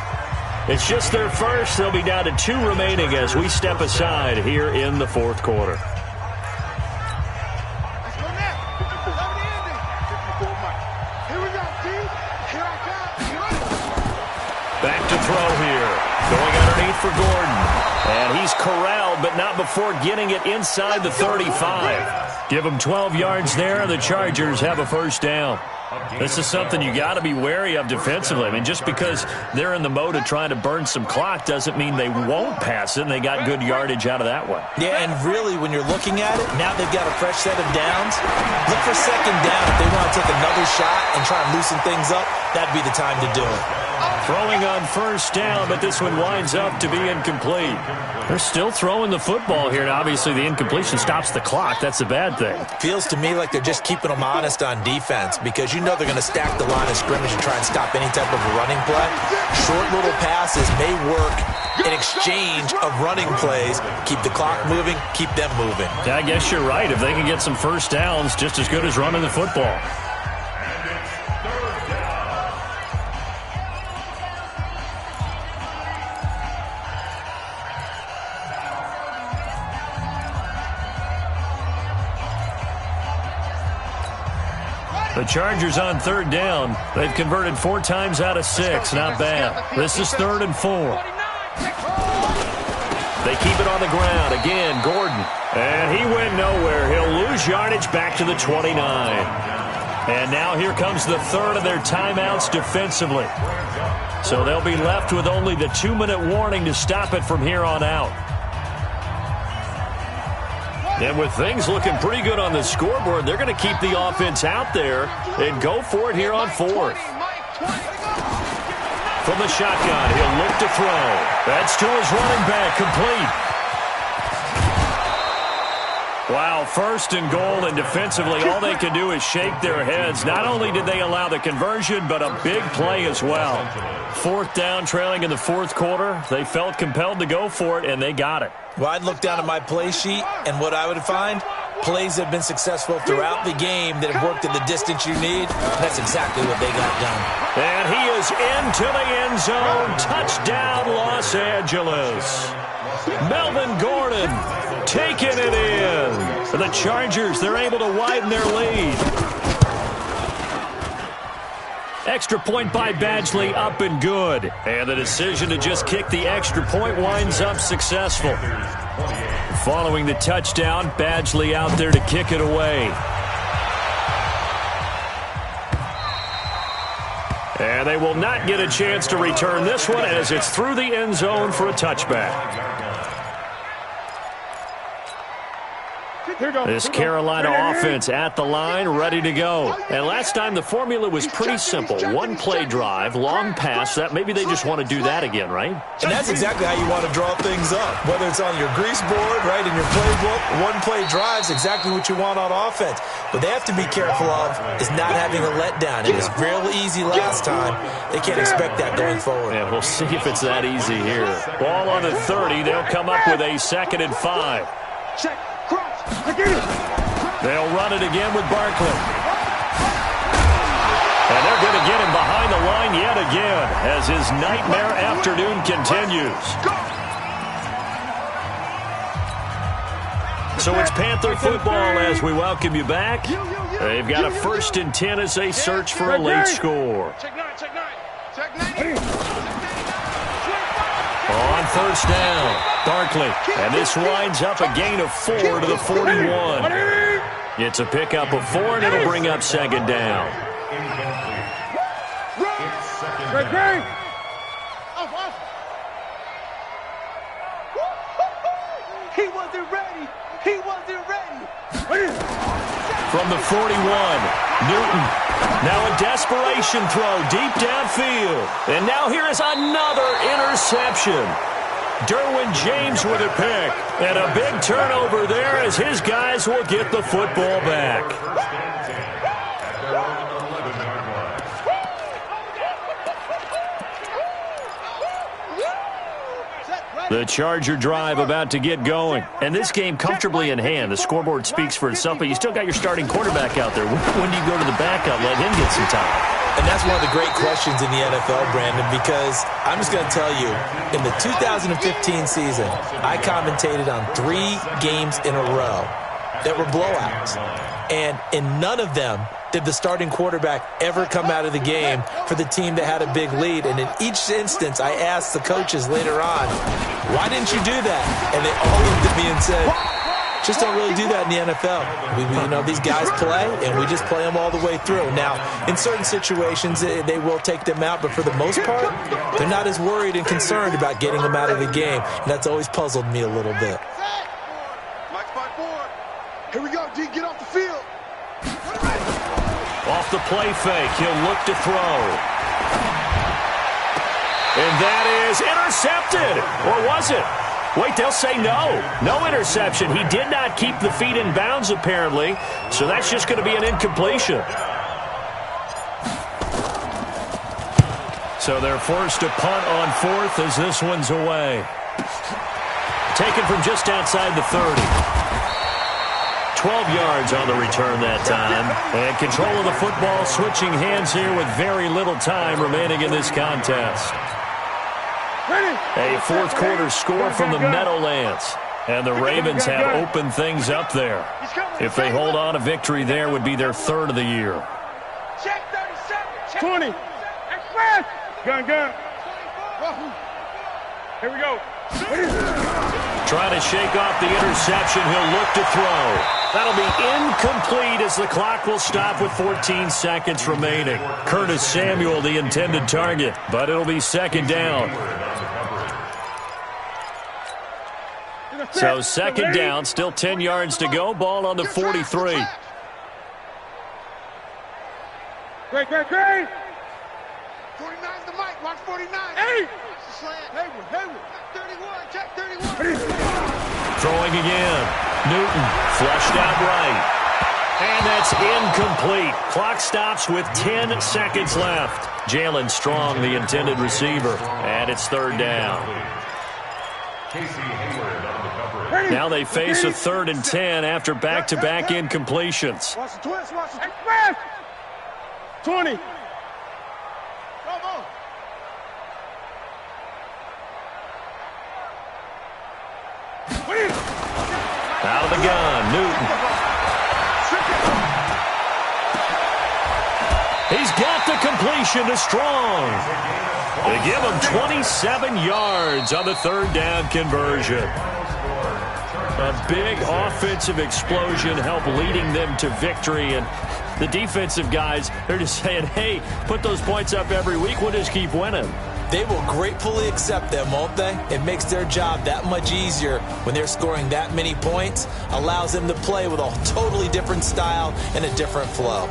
It's just their first. They'll be down to 2 remaining as we step aside here in the fourth quarter. Back to throw here. Going underneath for Gordon. And he's corralled, but not before getting it inside the 35. Give them 12 yards there, and the Chargers have a first down. This is something you got to be wary of defensively. I mean, just because they're in the mode of trying to burn some clock doesn't mean they won't pass it, and they got good yardage out of that one. Yeah, and really, when you're looking at it, now they've got a fresh set of downs. Look for second down. If they want to take another shot and try and loosen things up, that'd be the time to do it. Throwing on first down, but this one winds up to be incomplete. They're still throwing the football here, and obviously the incompletion stops the clock. That's a bad thing. Feels to me like they're just keeping them honest on defense because you know they're going to stack the line of scrimmage and try and stop any type of a running play. Short little passes may work in exchange of running plays. Keep the clock moving, keep them moving. I guess you're right. If they can get some first downs, just as good as running the football. The Chargers on third down. They've converted 4 times out of 6. Not bad. This is 3rd and 4. They keep it on the ground. Again, Gordon. And he went nowhere. He'll lose yardage back to the 29. And now here comes the third of their timeouts defensively. So they'll be left with only the 2-minute warning to stop it from here on out. And with things looking pretty good on the scoreboard, they're going to keep the offense out there and go for it here on 4th. From the shotgun, he'll look to throw. That's to his running back, complete. Wow, 1st and goal, and defensively, all they can do is shake their heads. Not only did they allow the conversion, but a big play as well. 4th down, trailing in the 4th quarter. They felt compelled to go for it, and they got it. Well, I'd look down at my play sheet, and what I would find, plays that have been successful throughout the game that have worked at the distance you need. That's exactly what they got done. And he is into the end zone. Touchdown, Los Angeles. Melvin Gordon taking it in. For the Chargers, they're able to widen their lead. Extra point by Badgley, up and good. And the decision to just kick the extra point winds up successful. Following the touchdown, Badgley out there to kick it away. And they will not get a chance to return this one as it's through the end zone for a touchback. This Carolina offense at the line, ready to go. And last time the formula was pretty simple. 1-play drive, long pass. That maybe they just want to do that again, right? And that's exactly how you want to draw things up. Whether it's on your grease board, right, in your playbook, 1-play drive's exactly what you want on offense. What they have to be careful of is not having a letdown. It was real easy last time. They can't expect that going forward. Yeah, we'll see if it's that easy here. Ball on the 30. They'll come up with a 2nd and 5. Check. They'll run it again with Barkley. And they're going to get him behind the line yet again as his nightmare afternoon continues. So it's Panther football as we welcome you back. They've got a 1st and 10 as they search for a late score. On 1st down, Barkley. And this winds up a gain of 4 to the 41. It's a pickup of 4, and it'll bring up 2nd down. He wasn't ready. He wasn't ready. From the 41, Newton. Now a desperation throw deep downfield. And now here is another interception. Derwin James with a pick. And a big turnover there as his guys will get the football back. The Charger drive about to get going. And this game comfortably in hand. The scoreboard speaks for itself, but you still got your starting quarterback out there. When do you go to the backup, let him get some time? And that's one of the great questions in the NFL, Brandon, because I'm just going to tell you, in the 2015 season, I commentated on 3 games in a row that were blowouts. And in none of them did the starting quarterback ever come out of the game for the team that had a big lead. And in each instance, I asked the coaches later on, why didn't you do that? And they all looked at me and said, just don't really do that in the NFL. These guys play, and we just play them all the way through. Now, in certain situations, they will take them out, but for the most part, they're not as worried and concerned about getting them out of the game. And that's always puzzled me a little bit. Here we go, D, get off the field. Off the play fake, he'll look to throw. And that is intercepted. Or was it? Wait, they'll say no. No interception. He did not keep the feet in bounds, apparently. So that's just going to be an incompletion. So they're forced to punt on 4th as this one's away. Taken from just outside the 30. 12 yards on the return that time. And control of the football switching hands here with very little time remaining in this contest. A fourth quarter score from the Meadowlands. And the Ravens have opened things up there. If they hold on, a victory there would be their 3rd of the year. Check 37. 20. Gun. Here we go. Trying to shake off the interception. He'll look to throw. That'll be incomplete as the clock will stop with 14 seconds remaining. Curtis Samuel, the intended target, but it'll be second down. So second down, still 10 yards to go. Ball on the 43. Great. 49's the mic. Watch 49. Hey! Hayward. 31. Check 31. Throwing again. Newton flushed out right. And that's incomplete. Clock stops with 10 seconds left. Jalen Strong, the intended receiver. And it's 3rd down. Now they face a 3rd and 10 after back-to-back incompletions. Watch the twist. 20. Come on. Out of the gun, Newton. He's got the completion to Strong. They give him 27 yards on the 3rd down conversion. A big offensive explosion helped leading them to victory. And the defensive guys, they're just saying, hey, put those points up every week. We'll just keep winning. They will gratefully accept them, won't they? It makes their job that much easier when they're scoring that many points. Allows them to play with a totally different style and a different flow.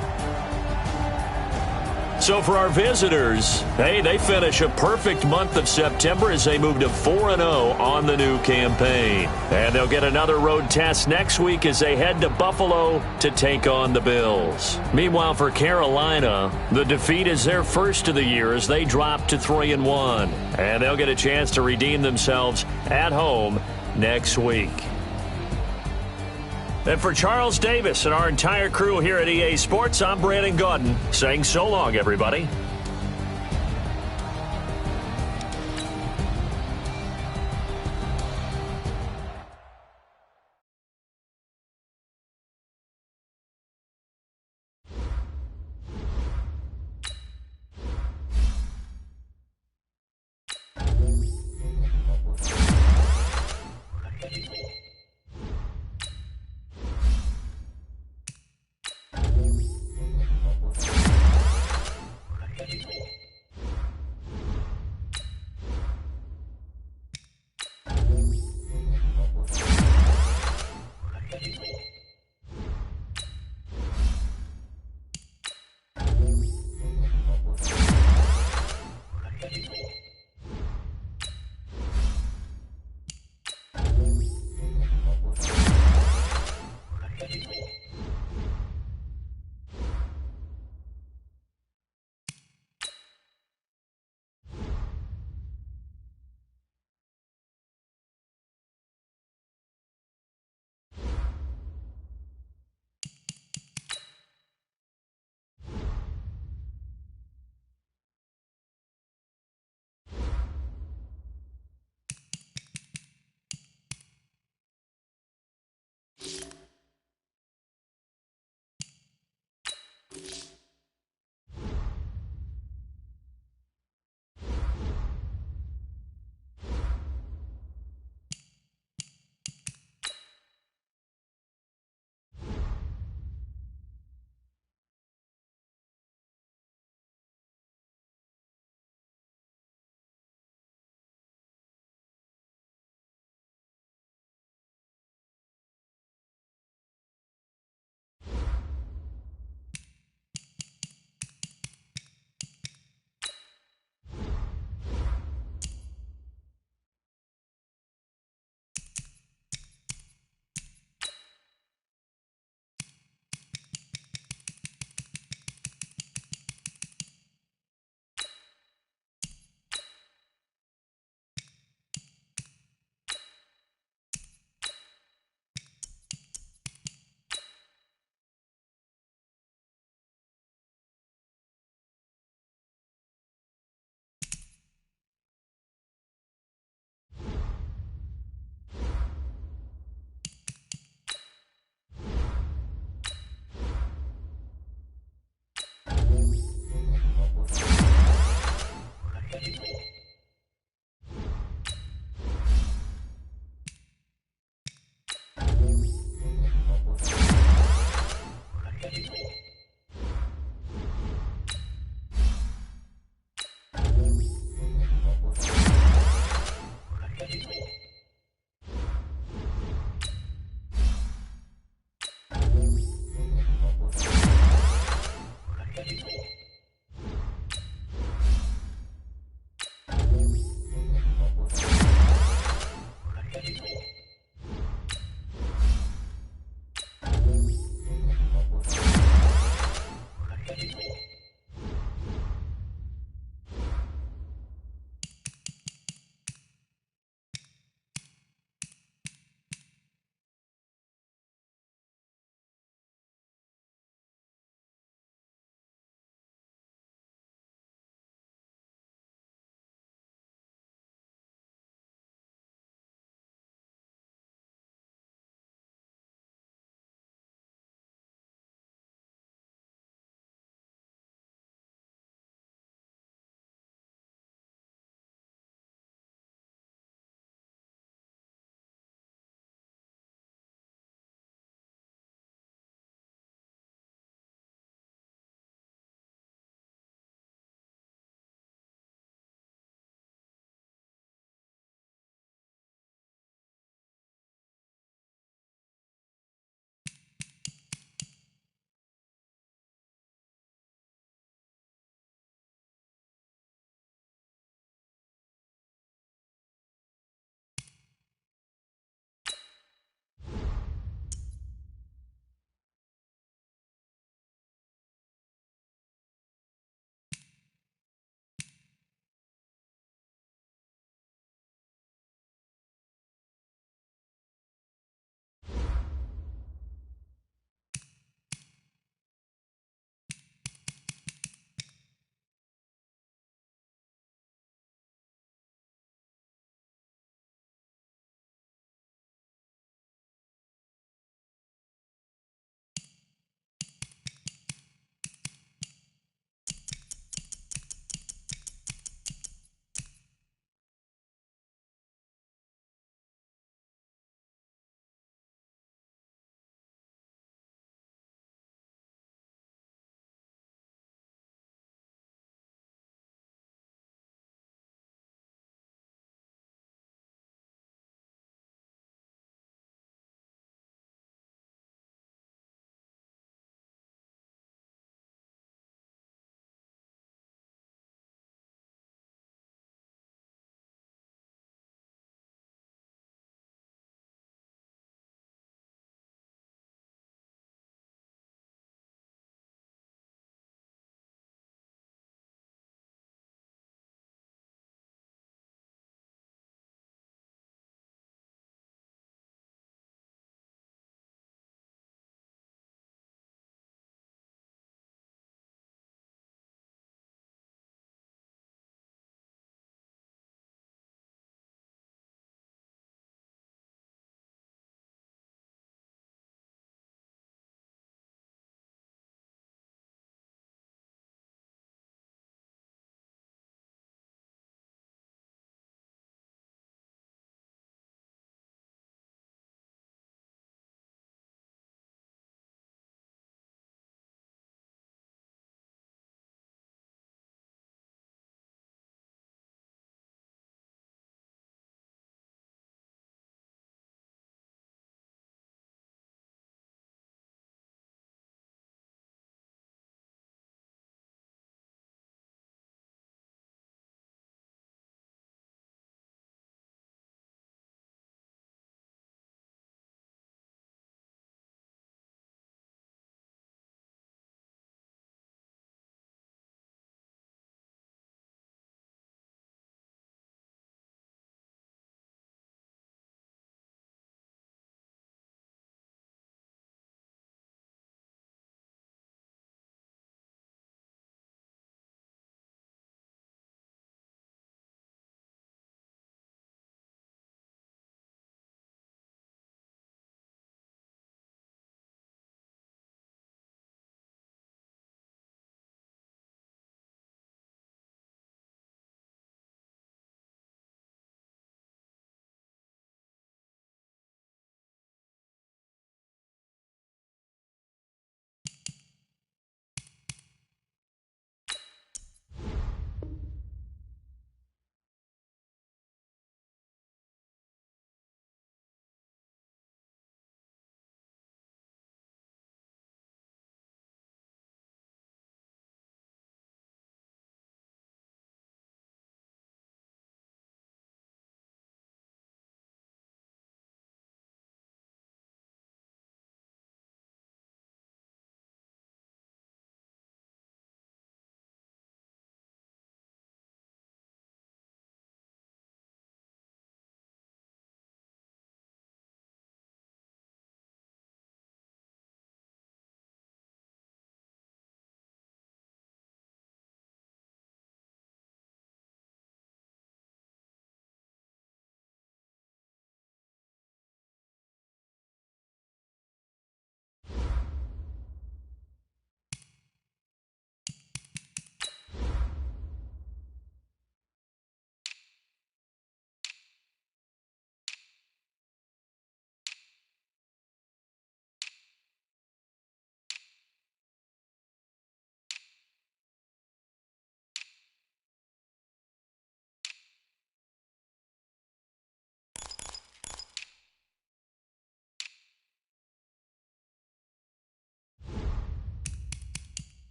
So for our visitors, hey, they finish a perfect month of September as they move to 4-0 on the new campaign. And they'll get another road test next week as they head to Buffalo to take on the Bills. Meanwhile, for Carolina, the defeat is their first of the year as they drop to 3-1. And they'll get a chance to redeem themselves at home next week. And for Charles Davis and our entire crew here at EA Sports, I'm Brandon Gaudin saying so long, everybody.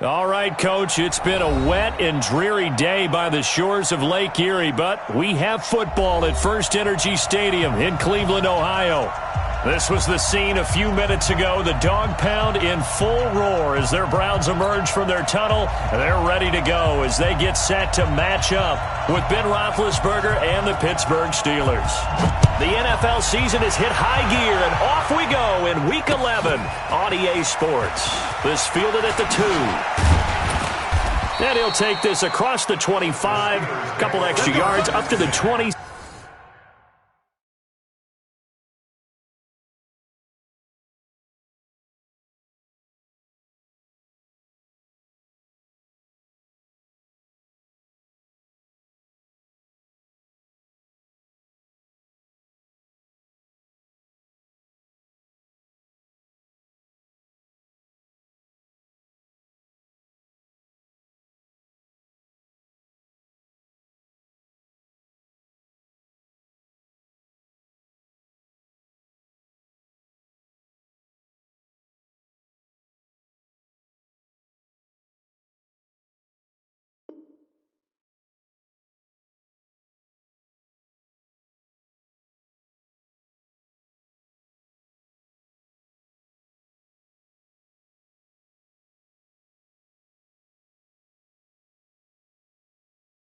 All right, Coach, it's been a wet and dreary day by the shores of Lake Erie, but we have football at First Energy Stadium in Cleveland, Ohio. This was the scene a few minutes ago. The dog pound in full roar as their Browns emerge from their tunnel. They're ready to go as they get set to match up with Ben Roethlisberger and the Pittsburgh Steelers. The NFL season has hit high gear, and off we go in Week 11 on EA Sports. This fielded at the 2. And he'll take this across the 25, a couple extra yards up to the 20.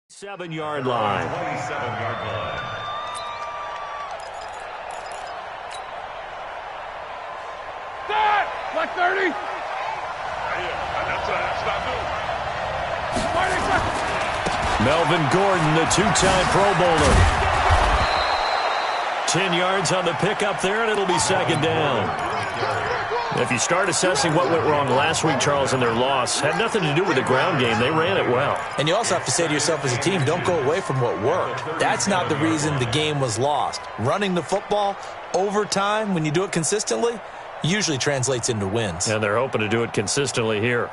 Seven-yard line. 27-yard line. Start! Like 30. That's not new. Melvin Gordon, the two-time Pro Bowler. 10 yards on the pickup there, and it'll be second down. If you start assessing what went wrong last week, Charles, in their loss, had nothing to do with the ground game. They ran it well. And you also have to say to yourself as a team, don't go away from what worked. That's not the reason the game was lost. Running the football over time, when you do it consistently, usually translates into wins. And they're hoping to do it consistently here.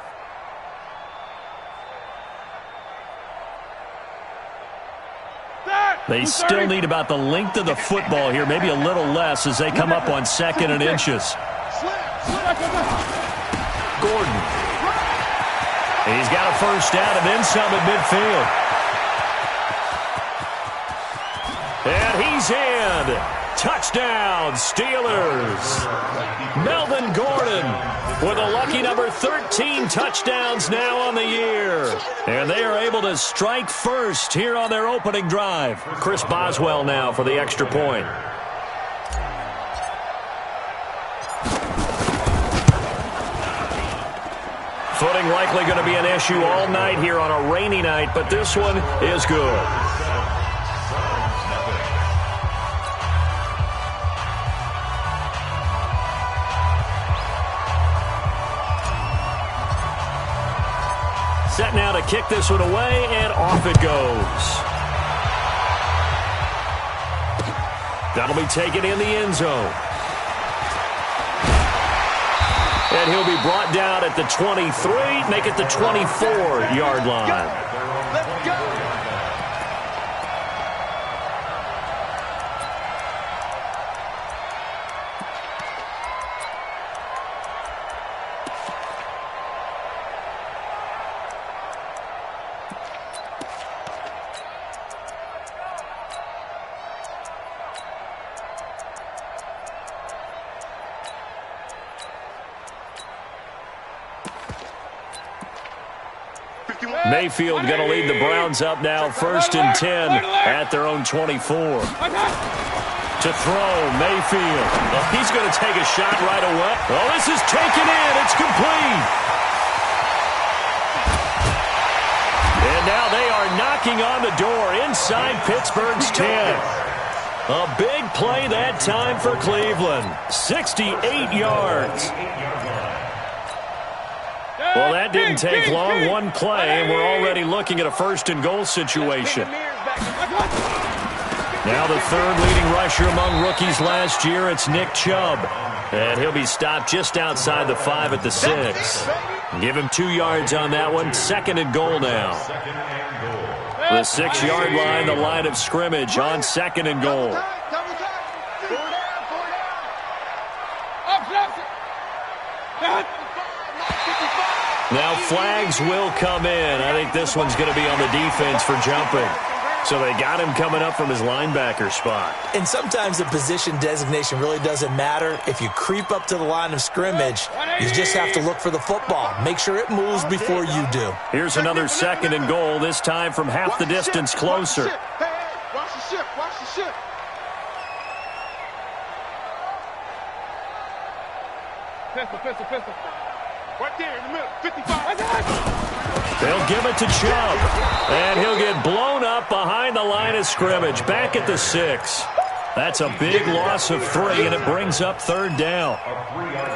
They still need about the length of the football here, maybe a little less as they come up on second and inches. Gordon. He's got a first down and then some at midfield. And he's in. Touchdown, Steelers. Melvin Gordon with a lucky number 13 touchdowns now on the year. And they are able to strike first here on their opening drive. Chris Boswell now for the extra point. Footing likely going to be an issue all night here on a rainy night, but this one is good. Set now to kick this one away, and off it goes. That'll be taken in the end zone. And he'll be brought down at the 23, make it the 24-yard line. Let's go. Mayfield going to lead the Browns up now, 1st and 10 at their own 24. To throw, Mayfield. Well, he's going to take a shot right away. Well, this is taken in. It's complete. And now they are knocking on the door inside Pittsburgh's 10. A big play that time for Cleveland. 68 yards. Well, that didn't take long. One play, and we're already looking at a 1st and goal situation. Now the third leading rusher among rookies last year, it's Nick Chubb. And he'll be stopped just outside the 5 at the 6. Give him 2 yards on that one. 2nd and goal now. The 6-yard line, the line of scrimmage on 2nd and goal. Now flags will come in. I think this one's going to be on the defense for jumping. So they got him coming up from his linebacker spot. And sometimes the position designation really doesn't matter. If you creep up to the line of scrimmage, you just have to look for the football. Make sure it moves before you do. Here's another 2nd and goal, this time from half the distance closer. Watch the ship. Watch the ship. Pistol. Right there in the middle. 55. They'll give it to Chubb. And he'll get blown up behind the line of scrimmage. Back at the 6. That's a big loss of 3, and it brings up 3rd down.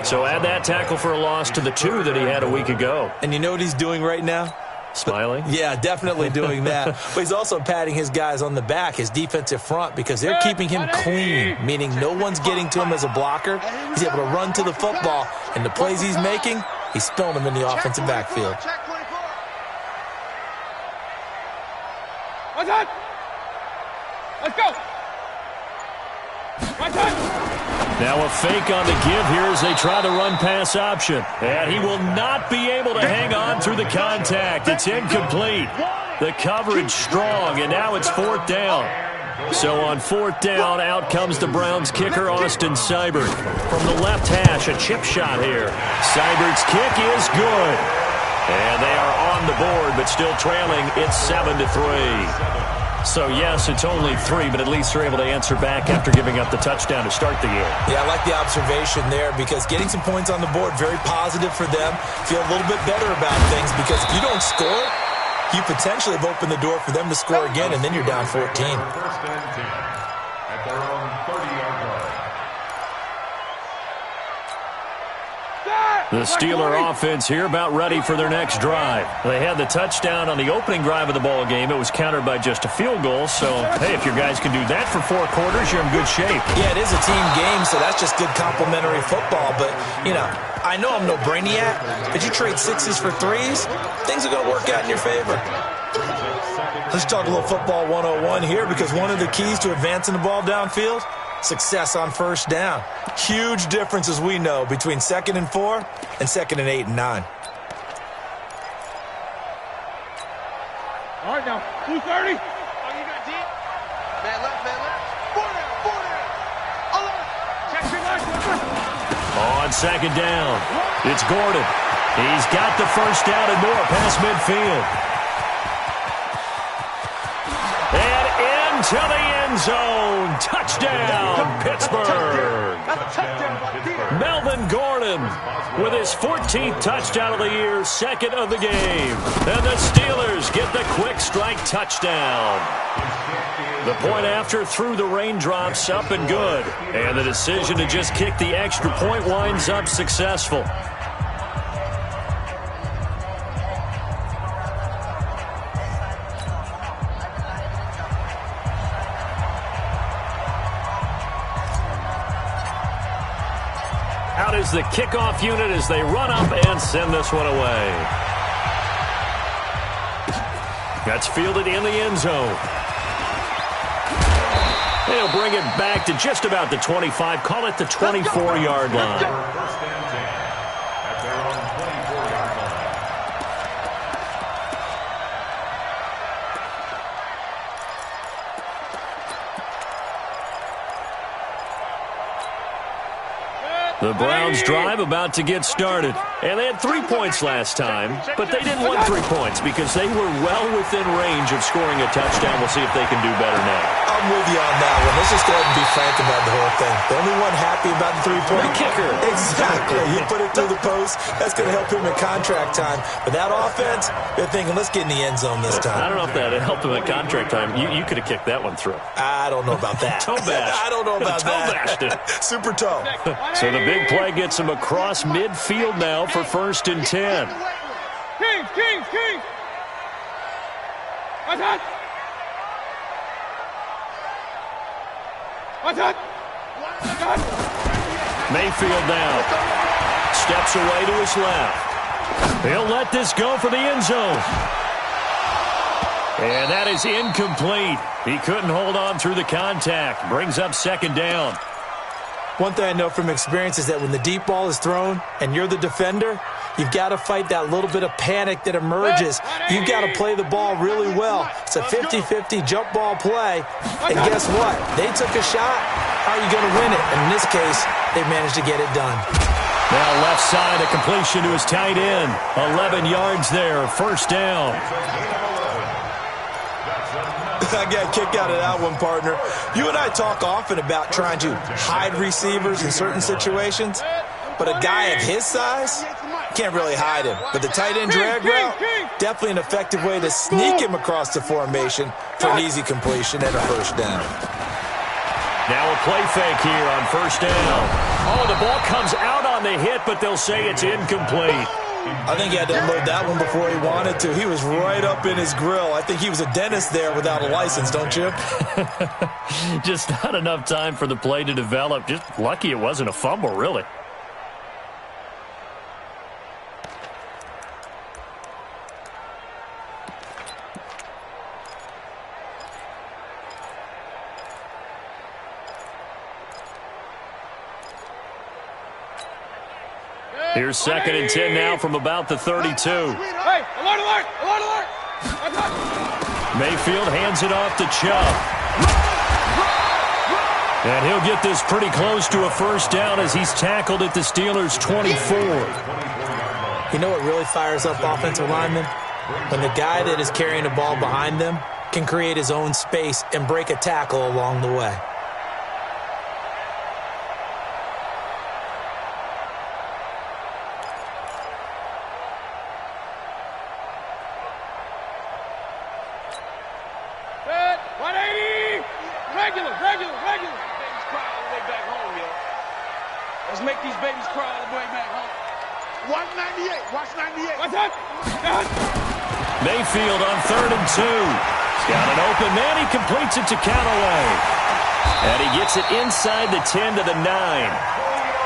So add that tackle for a loss to the 2 that he had a week ago. And you know what he's doing right now? Smiling? Yeah, definitely doing that. But he's also patting his guys on the back, his defensive front, because they're keeping him clean, meaning no one's getting to him as a blocker. He's able to run to the football, and the plays he's making, he's spilling them in the offensive backfield. Let's go. Now a fake on the give here as they try the run-pass option. And he will not be able to hang on through the contact. It's incomplete. The coverage strong, and now it's 4th down. So on 4th down, out comes the Browns kicker, Austin Seibert. From the left hash, a chip shot here. Seibert's kick is good. And they are on the board, but still trailing. It's 7-3. So, yes, it's only 3, but at least they're able to answer back after giving up the touchdown to start the game. Yeah, I like the observation there because getting some points on the board, very positive for them. Feel a little bit better about things because if you don't score, you potentially have opened the door for them to score again, and then you're down 14. 1st and 10 at their own 30-yard line. The Steeler offense here about ready for their next drive. They had the touchdown on the opening drive of the ball game. It was countered by just a field goal. So, hey, if your guys can do that for 4 quarters, you're in good shape. Yeah, it is a team game, so that's just good complimentary football. But, you know, I know I'm no brainiac, but you trade 6s for 3s, things are going to work out in your favor. Let's talk a little football 101 here because one of the keys to advancing the ball downfield, success on 1st down. Huge difference, as we know, between 2nd and 4 and 2nd and 8 and 9. All right, now, 230. Oh, you got deep. Man left. 4 down. Check your line. On 2nd down, it's Gordon. He's got the 1st down and more past midfield. And into the end zone. Touchdown, Pittsburgh. Melvin Gordon with his 14th touchdown of the year, 2nd of the game. And the Steelers get the quick strike touchdown. The point after through the raindrops, up and good. And the decision to just kick the extra point winds up successful. Out is the kickoff unit as they run up and send this one away. That's fielded in the end zone. They'll bring it back to just about the 25, call it the 24-yard line. 1st and 10 at their own 24-yard line. The Browns drive about to get started. And they had 3 points last time, but they didn't want 3 points because they were well within range of scoring a touchdown. We'll see if they can do better now. I'm with you on that one. Let's just go ahead and be frank about the whole thing. The only one happy about the 3-point kicker. Exactly. He put it through the post. That's going to help him in contract time. But that offense, they're thinking, let's get in the end zone this time. I don't know if that helped him at contract time. You could have kicked that one through. I don't know about that. Toe bash. I don't know about toe that. bashed it. Super toe. So the big play gets him across midfield now for 1st and 10. Kings. Mayfield now steps away to his left. He'll let this go for the end zone. And that is incomplete. He couldn't hold on through the contact. Brings up 2nd down. One thing I know from experience is that when the deep ball is thrown and you're the defender, You've got to fight that little bit of panic that emerges. You've got to play the ball really well. It's a 50-50 jump ball play. And guess what? They took a shot. How are you going to win it? And in this case, they managed to get it done. Now left side, a completion to his tight end. 11 yards there, first down. I got a kick out of that one, partner. You and I talk often about trying to hide receivers in certain situations, but a guy of his size can't really hide him. But the tight end drag route, definitely an effective way to sneak him across the formation for an easy completion and a first down. Now a play fake here on first down. Oh, the ball comes out on the hit, but they'll say it's incomplete. I think he had to unload that one before he wanted to. He was right up in his grill. I think he was a dentist there without a license, don't you? Just not enough time for the play to develop. Just lucky it wasn't a fumble, really. Here's 2nd and 10 now from about the 32. Hey, alert, alert, alert, alert. Mayfield hands it off to Chubb. And he'll get this pretty close to a first down as he's tackled at the Steelers' 24. You know what really fires up offensive linemen? When the guy that is carrying the ball behind them can create his own space and break a tackle along the way. Let's make these babies cry all the way back home. Watch 98. Watch 98. What's that? Mayfield on 3rd and 2. He's got an open man. He completes it to Callaway. And he gets it inside the 10 to the 9.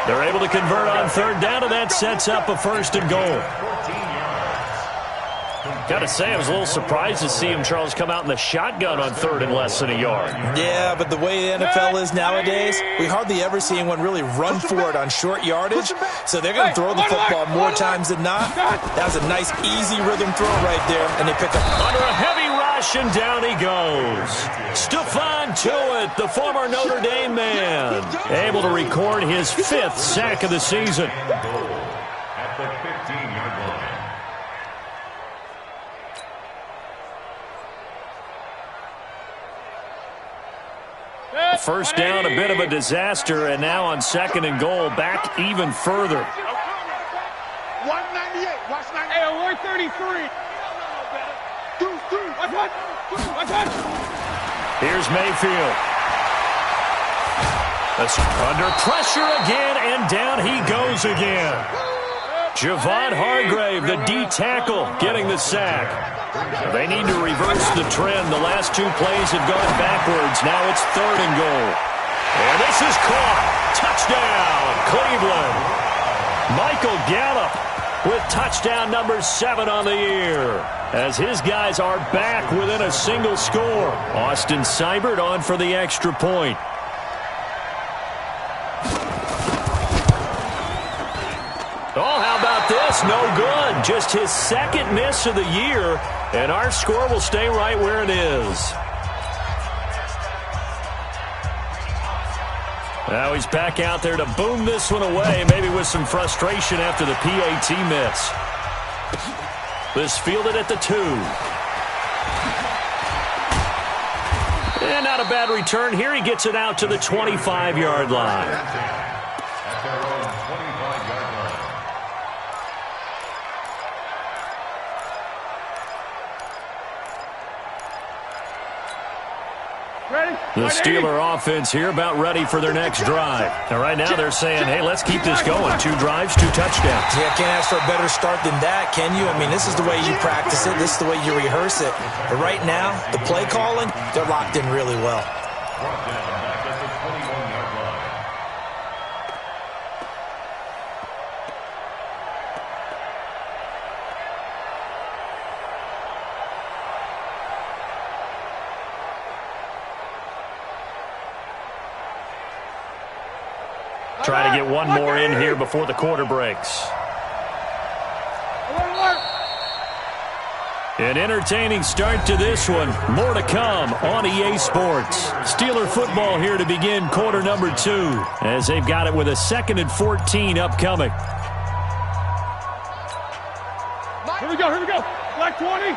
They're able to convert on 3rd down, and that sets up a 1st and goal. Got to say, I was a little surprised to see him, Charles, come out in the shotgun on 3rd and less than a yard. Yeah, but the way the NFL is nowadays, we hardly ever see anyone really run for it on short yardage. So they're going to throw the football more times than not. That was a nice, easy rhythm throw right there, and they pick up. Under a heavy rush, and down he goes. Stephon Tuitt, the former Notre Dame man, able to record his 5th sack of the season. At the 15-yard line. First down, a bit of a disaster, and now on 2nd and goal, back even further. 198. Watch 98. Hey, alert 33. Watch that. Here's Mayfield. Under pressure again, and down he goes again. Javon Hargrave, the D tackle, getting the sack. They need to reverse the trend. The last 2 plays have gone backwards. Now it's 3rd and goal. And this is caught. Touchdown, Cleveland. Michael Gallup with touchdown number 7 on the year, as his guys are back within a single score. Austin Seibert on for the extra point. Oh, how about this? No good. Just his 2nd miss of the year, and our score will stay right where it is. Now he's back out there to boom this one away, maybe with some frustration after the PAT miss. This fielded at the 2. And not a bad return. Here he gets it out to the 25-yard line. At their own 25-yard line. The Steeler offense here about ready for their next drive. And right now they're saying, hey, let's keep this going. 2 drives, 2 touchdowns. Yeah, can't ask for a better start than that, can you? I mean, this is the way you practice it. This is the way you rehearse it. But right now, the play calling, they're locked in really well. Brought down back at the 21-yard line. Try to get one more in here before the quarter breaks. An entertaining start to this one. More to come on EA Sports. Steeler football here to begin quarter number 2 as they've got it with a 2nd and 14 upcoming. Here we go. Black 20. I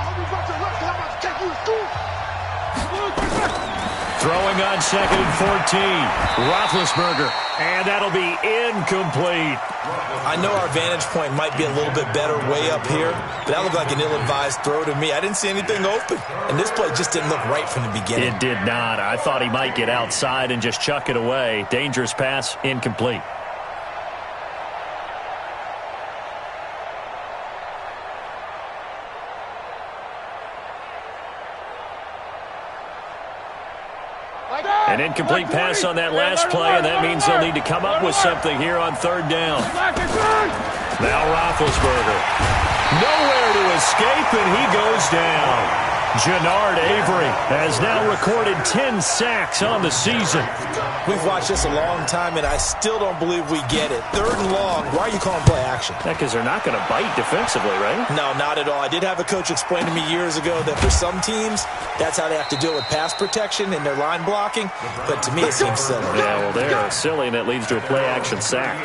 hope you got your left because I'm about to take you to school. Throwing on 2nd and 14. Roethlisberger. And that'll be incomplete. I know our vantage point might be a little bit better way up here, but that looked like an ill-advised throw to me. I didn't see anything open, and this play just didn't look right from the beginning. It did not. I thought he might get outside and just chuck it away. Dangerous pass, incomplete. An incomplete pass on that last play, and that means they'll need to come up with something here on 3rd down. Now Roethlisberger. Nowhere to escape, and he goes down. Jannard Avery has now recorded 10 sacks on the season. We've watched this a long time, and I still don't believe we get it. 3rd and long, why are you calling play action? Because they're not going to bite defensively, right? No, not at all. I did have a coach explain to me years ago that for some teams, that's how they have to deal with pass protection and their line blocking, but to me it seems silly. Yeah, well, they're silly, and it leads to a play action sack.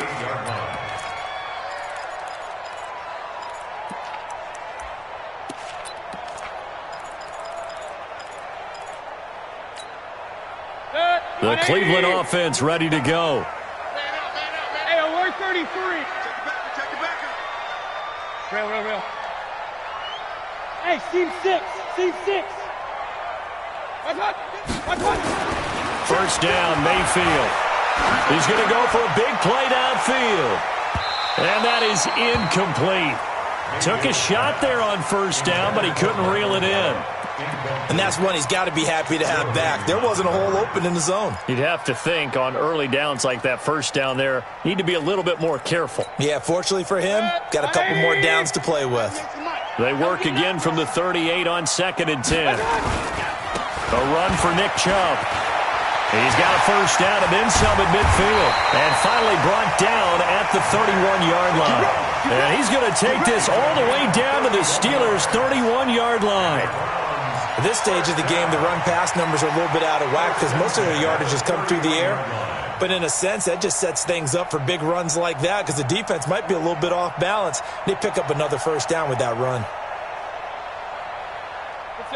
The Cleveland offense ready to go. Hey, alert 33. Check it back. Real. Hey, seam 6. Watch. 1st down, Mayfield. He's going to go for a big play downfield. And that is incomplete. Took a shot there on 1st down, but he couldn't reel it in. And that's one he's got to be happy to have back. There wasn't a hole open in the zone. You'd have to think on early downs like that 1st down there, need to be a little bit more careful. Yeah, fortunately for him, got a couple more downs to play with. They work again from the 38 on 2nd and 10. A run for Nick Chubb. He's got a 1st down and then some at midfield. And finally brought down at the 31-yard line. And he's going to take this all the way down to the Steelers' 31-yard line. At this stage of the game, the run-pass numbers are a little bit out of whack because most of their yardage has come through the air. But in a sense, that just sets things up for big runs like that because the defense might be a little bit off balance. They pick up another 1st down with that run.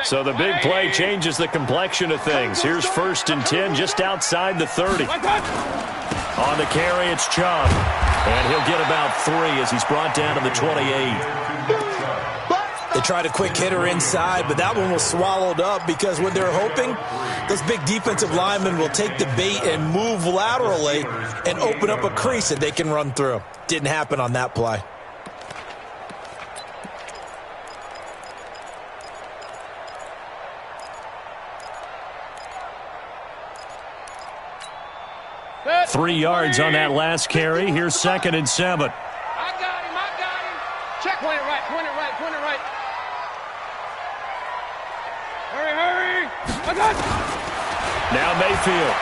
So the big play changes the complexion of things. Here's 1st and 10 just outside the 30. On the carry, it's Chubb. And he'll get about 3 as he's brought down to the 28. They tried a quick hitter inside, but that one was swallowed up because what they're hoping, those big defensive linemen will take the bait and move laterally and open up a crease that they can run through. Didn't happen on that play. Good. 3 yards on that last carry. Here's 2nd and 7. I got him. Check, point it right. Hurry. I got it. Now Mayfield.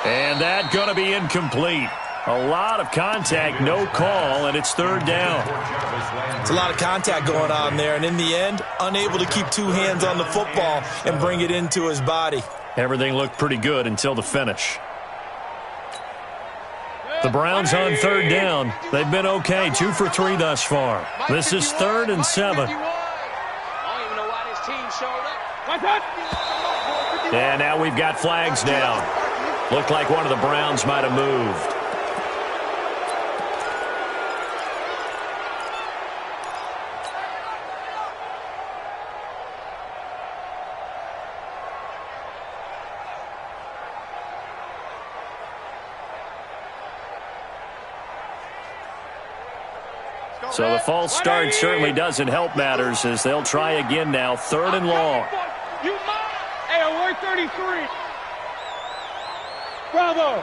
And that going to be incomplete. A lot of contact, no call, and it's 3rd down. It's a lot of contact going on there, and in the end, unable to keep 2 hands on the football and bring it into his body. Everything looked pretty good until the finish. The Browns on 3rd down. They've been okay, 2 for 3 thus far. This is 3rd and 7. And now we've got flags down. Looked like one of the Browns might have moved. So the false start certainly doesn't help matters as they'll try again now. 3rd and long. Hey, alert 33. Bravo.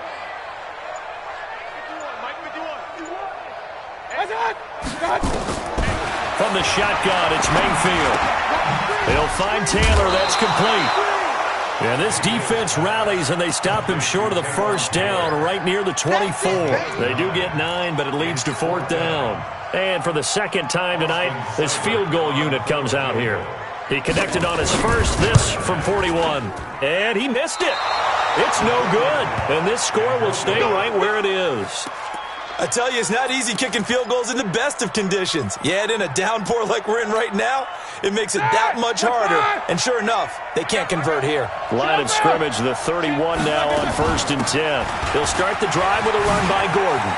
From the shotgun, it's Mayfield. He'll find Taylor. That's complete. And this defense rallies, and they stop him short of the first down right near the 24. They do get 9, but it leads to 4th down. And for the second time tonight, this field goal unit comes out here. He connected on his first, this from 41. And he missed it. It's no good. And this score will stay right where it is. I tell you, it's not easy kicking field goals in the best of conditions. You add in a downpour like we're in right now, it makes it that much harder. And sure enough, they can't convert here. Line of scrimmage, the 31 now on 1st and 10. He'll start the drive with a run by Gordon.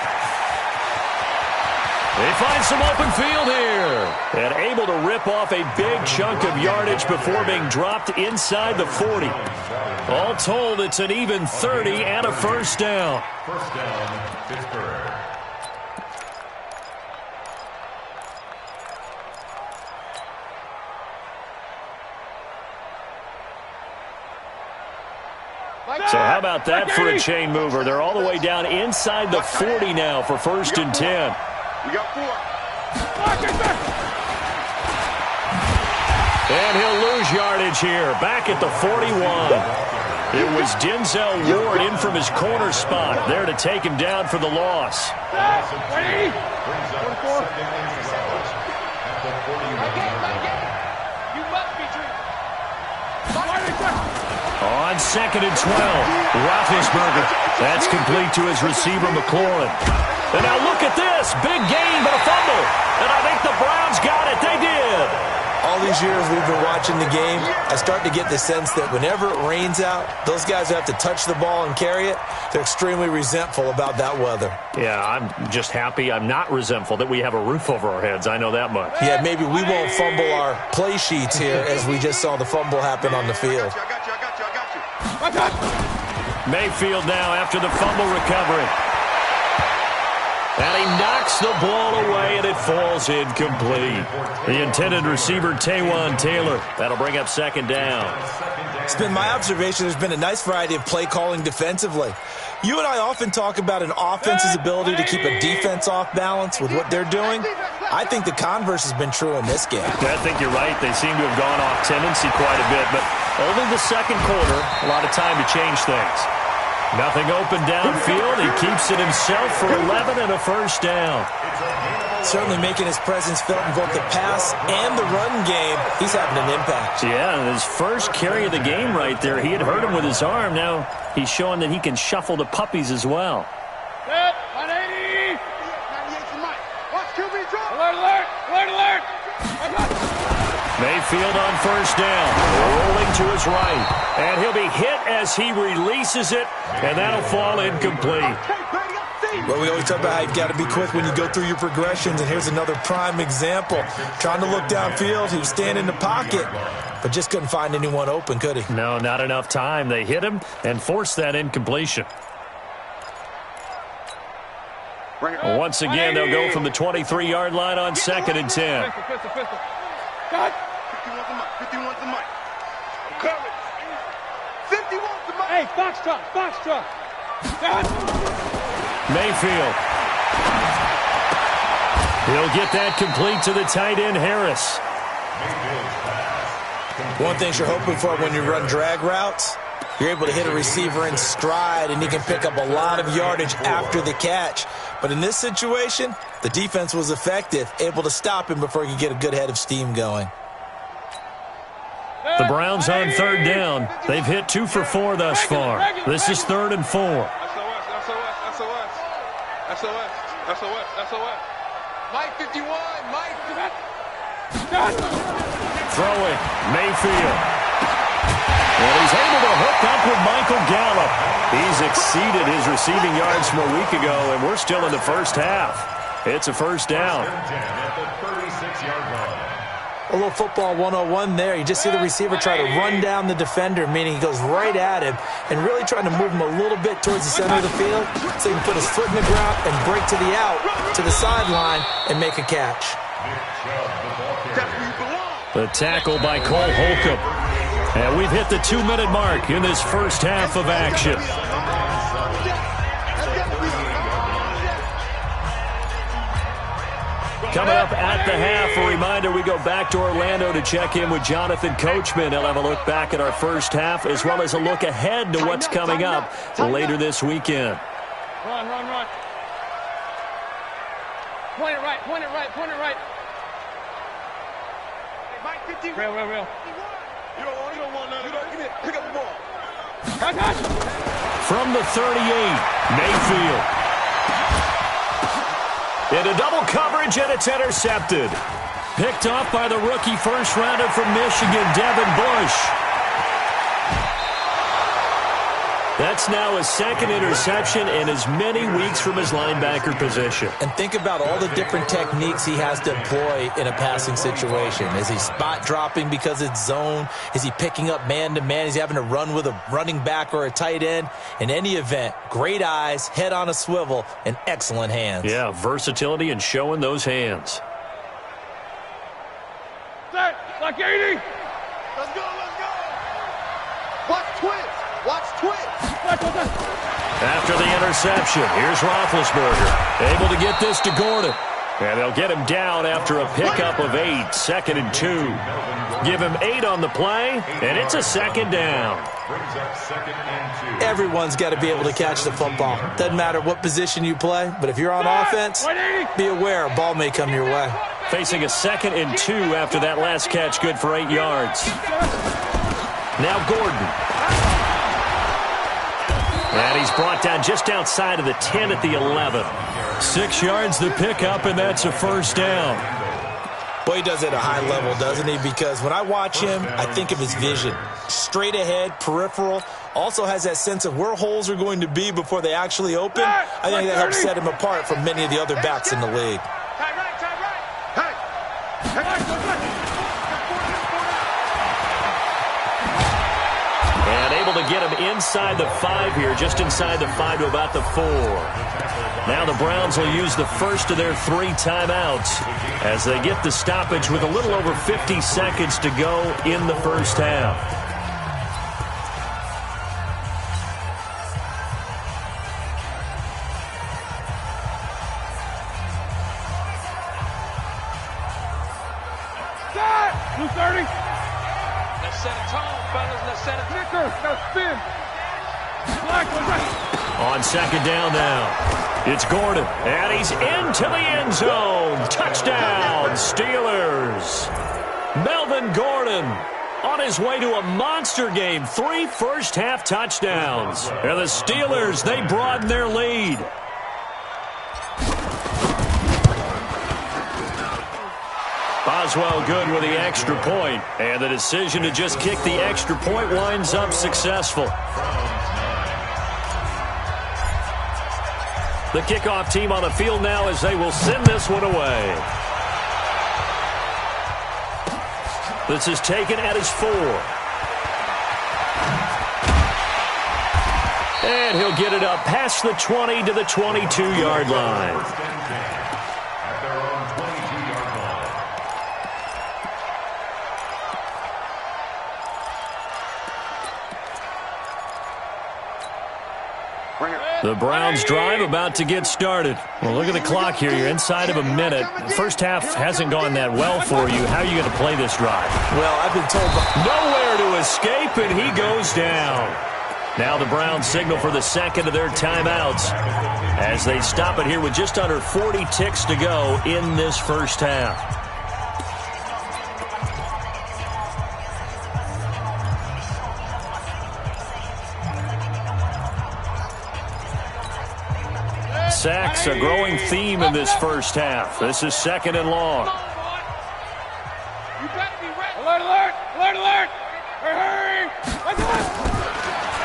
They find some open field here. And able to rip off a big chunk of yardage before being dropped inside the 40. All told, it's an even 30 and a first down. First down, Pittsburgh. So how about that for a chain mover? They're all the way down inside the 40 now for 1st and 10. We got 4. And he'll lose yardage here, back at the 41. It was Denzel Ward in from his corner spot, there to take him down for the loss. On 2nd and 12, Roethlisberger. That's complete to his receiver, McLaurin. And now look at this. Big gain, but a fumble. And I think the Browns got it. They did. All these years we've been watching the game, I start to get the sense that whenever it rains out, those guys who have to touch the ball and carry it, they're extremely resentful about that weather. Yeah, I'm just happy I'm not resentful that we have a roof over our heads. I know that much. Yeah, maybe we won't fumble our play sheets here as we just saw the fumble happen on the field. I got you. Mayfield now after the fumble recovery. And he knocks the ball away, and it falls incomplete. The intended receiver, Taywan Taylor. That'll bring up 2nd down. It's been my observation there's been a nice variety of play calling defensively. You and I often talk about an offense's ability to keep a defense off balance with what they're doing. I think the converse has been true in this game. I think you're right. They seem to have gone off tendency quite a bit, but only the 2nd quarter, a lot of time to change things. Nothing open downfield. He keeps it himself for 11 and a first down. Certainly making his presence felt in both the pass and the run game. He's having an impact. Yeah, his first carry of the game right there. He had hurt him with his arm. Now he's showing that he can shuffle the puppies as well. Set, 180. 98 to Mike. Watch QB drop. Alert, alert, alert, alert. Mayfield on first down, rolling to his right. And he'll be hit as he releases it, and that'll fall incomplete. Well, we always talk about how you've got to be quick when you go through your progressions, and here's another prime example. Trying to look downfield, he was standing in the pocket, but just couldn't find anyone open, could he? No, not enough time. They hit him and forced that incompletion. Once again, they'll go from the 23-yard line on 2nd and 10. 51's the mic. I'm coming. 51's the mic. Hey, box truck. Mayfield. He'll get that complete to the tight end, Harris. One thing you're hoping for when you run drag routes, you're able to hit a receiver in stride, and he can pick up a lot of yardage after the catch. But in this situation, the defense was effective, able to stop him before he could get a good head of steam going. The Browns on 3rd down. They've hit 2 for 4 thus far. This is 3rd and 4. SOS. Mike 51, Mike. Throwing, Mayfield. And he's able to hook up with Michael Gallup. He's exceeded his receiving yards from a week ago, and we're still in the first half. It's a first down. A little football 101 there. You just see the receiver try to run down the defender, meaning he goes right at him and really trying to move him a little bit towards the center of the field so he can put his foot in the ground and break to the out, to the sideline, and make a catch. The tackle by Cole Holcomb. And we've hit the 2-minute mark in this first half of action. Coming up at the half, a reminder, we go back to Orlando to check in with Jonathan Coachman. He'll have a look back at our first half as well as a look ahead to what's coming up later this weekend. Run. Point it right. Hey, Mike, 50. Real. You don't want none. Give me it. Pick up the ball. From the 38, Mayfield. Into double coverage, and it's intercepted. Picked off by the rookie first-rounder from Michigan, Devin Bush. That's now his second interception in as many weeks from his linebacker position. And think about all the different techniques he has to employ in a passing situation. Is he spot dropping because it's zone? Is he picking up man-to-man? Is he having to run with a running back or a tight end? In any event, great eyes, head on a swivel, and excellent hands. Yeah, versatility and showing those hands. Set, like 80. Let's go. Watch twitch. After the interception, here's Roethlisberger. Able to get this to Gordon. And they'll get him down after a pickup of 8, 2nd and 2. Give him 8 on the play, and it's a 2nd down. Everyone's got to be able to catch the football. Doesn't matter what position you play, but if you're on offense, be aware a ball may come your way. Facing a 2nd and 2 after that last catch, good for 8 yards. Now Gordon. And he's brought down just outside of the 10 at the 11. 6 yards the pickup, and that's a 1st down. Boy, he does it at a high level, doesn't he? Because when I watch him, I think of his vision. Straight ahead, peripheral. Also has that sense of where holes are going to be before they actually open. I think that helps set him apart from many of the other backs in the league. And able to get him inside the 5 here, just inside the 5 to about the 4. Now the Browns will use the first of their 3 timeouts as they get the stoppage with a little over 50 seconds to go in the first half. Blue 30. Let's set a tone, fellas. Let's set a kicker. Let's spin. On 2nd down now, it's Gordon, and he's into the end zone. Touchdown, Steelers. Melvin Gordon on his way to a monster game. 3 first-half touchdowns. And the Steelers, they broaden their lead. Boswell good with the extra point, and the decision to just kick the extra point winds up successful. The kickoff team on the field now as they will send this one away. This is taken at his 4. And he'll get it up past the 20 to the 22-yard line. The Browns drive about to get started. Well, look at the clock here. You're inside of a minute. First half hasn't gone that well for you. How are you going to play this drive? Well, I've been told nowhere to escape, and he goes down. Now the Browns signal for the second of their timeouts as they stop it here with just under 40 ticks to go in this first half. Sacks, a growing theme in this first half. This is 2nd and long. You better be ready. Alert, alert, alert, alert. Hurry, hurry.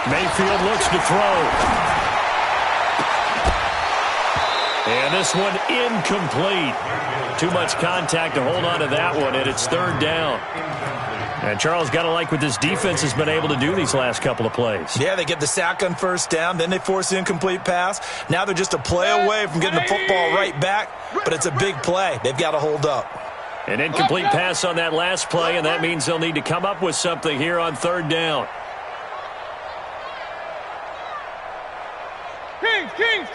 Mayfield looks to throw. And this one incomplete. Too much contact to hold on to that one, and it's 3rd down. And Charles, got to like what this defense has been able to do these last couple of plays. Yeah, they get the sack on 1st down, then they force the incomplete pass. Now they're just a play away from getting the football right back, but it's a big play. They've got to hold up. An incomplete pass on that last play, and that means they'll need to come up with something here on 3rd down. Kings!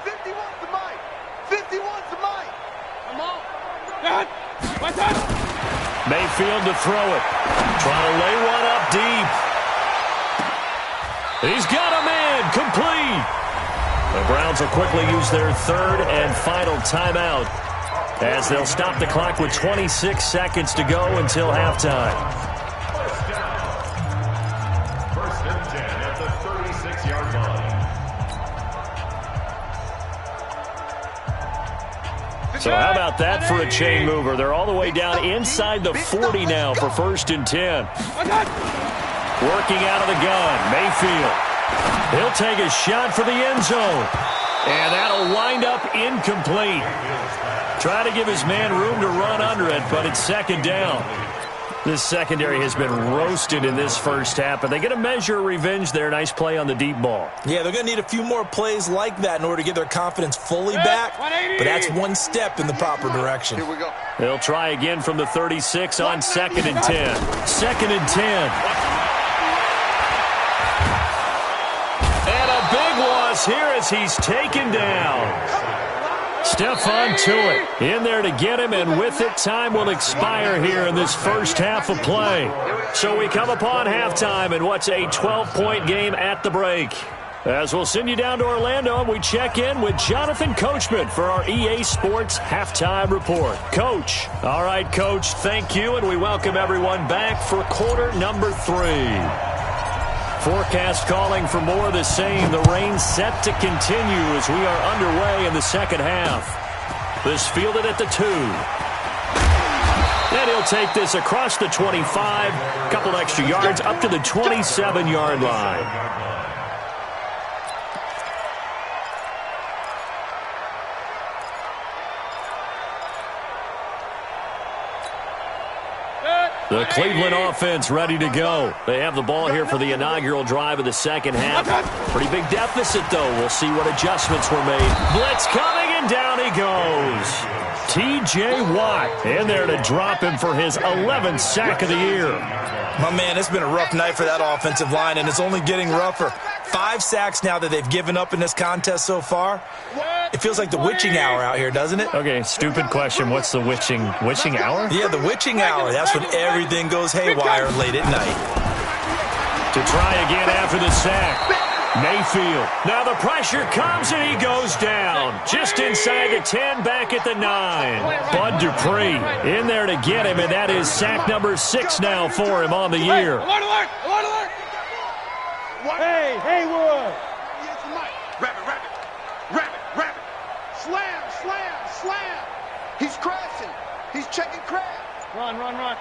51's the mic! 51's the mic! Come Mayfield to throw it. Trying to lay one up deep. He's got a man. Complete. The Browns will quickly use their third and final timeout as they'll stop the clock with 26 seconds to go until halftime. First and 10 at the 36-yard line. So how about that for a chain mover? They're all the way down inside the 40 now for first and 10. Working out of the gun, Mayfield. He'll take a shot for the end zone. And that'll wind up incomplete. Try to give his man room to run under it, but it's second down. This secondary has been roasted in this first half, but they get a measure of revenge there. Nice play on the deep ball. Yeah, they're going to need a few more plays like that in order to get their confidence fully back, but that's one step in the proper direction. Here we go. They'll try again from the 36 on second and 10. Second and 10. And a big loss here as he's taken down. Stephon Tuitt in there to get him, and with it, time will expire here in this first half of play. So we come upon halftime in what's a 12-point game at the break. As we'll send you down to Orlando, and we check in with Jonathan Coachman for our EA Sports Halftime Report. Coach. All right, Coach, thank you, and we welcome everyone back for quarter number 3. Forecast calling for more of the same. The rain set to continue as we are underway in the second half. This fielded at the 2. And he'll take this across the 25. A couple extra yards up to the 27-yard line. The Cleveland offense ready to go. They have the ball here for the inaugural drive of the second half. Pretty big deficit, though. We'll see what adjustments were made. Blitz coming, and down he goes. T.J. Watt in there to drop him for his 11th sack of the year. My man, it's been a rough night for that offensive line, and it's only getting rougher. 5 sacks now that they've given up in this contest so far. It feels like the witching hour out here, doesn't it? Okay, stupid question. What's the witching hour? Yeah, the witching hour. That's when everything goes haywire late at night. To try again after the sack. Mayfield. Now the pressure comes, and he goes down. Just inside the 10, back at the 9. Bud Dupree in there to get him, and that is sack number 6 now for him on the year. Alert, alert, alert, alert. Hey, Haywood. Yes, Mike. Rabbit, rabbit. Rabbit, rabbit. Slam, slam, slam. He's crashing. He's checking crash. Run, run, run.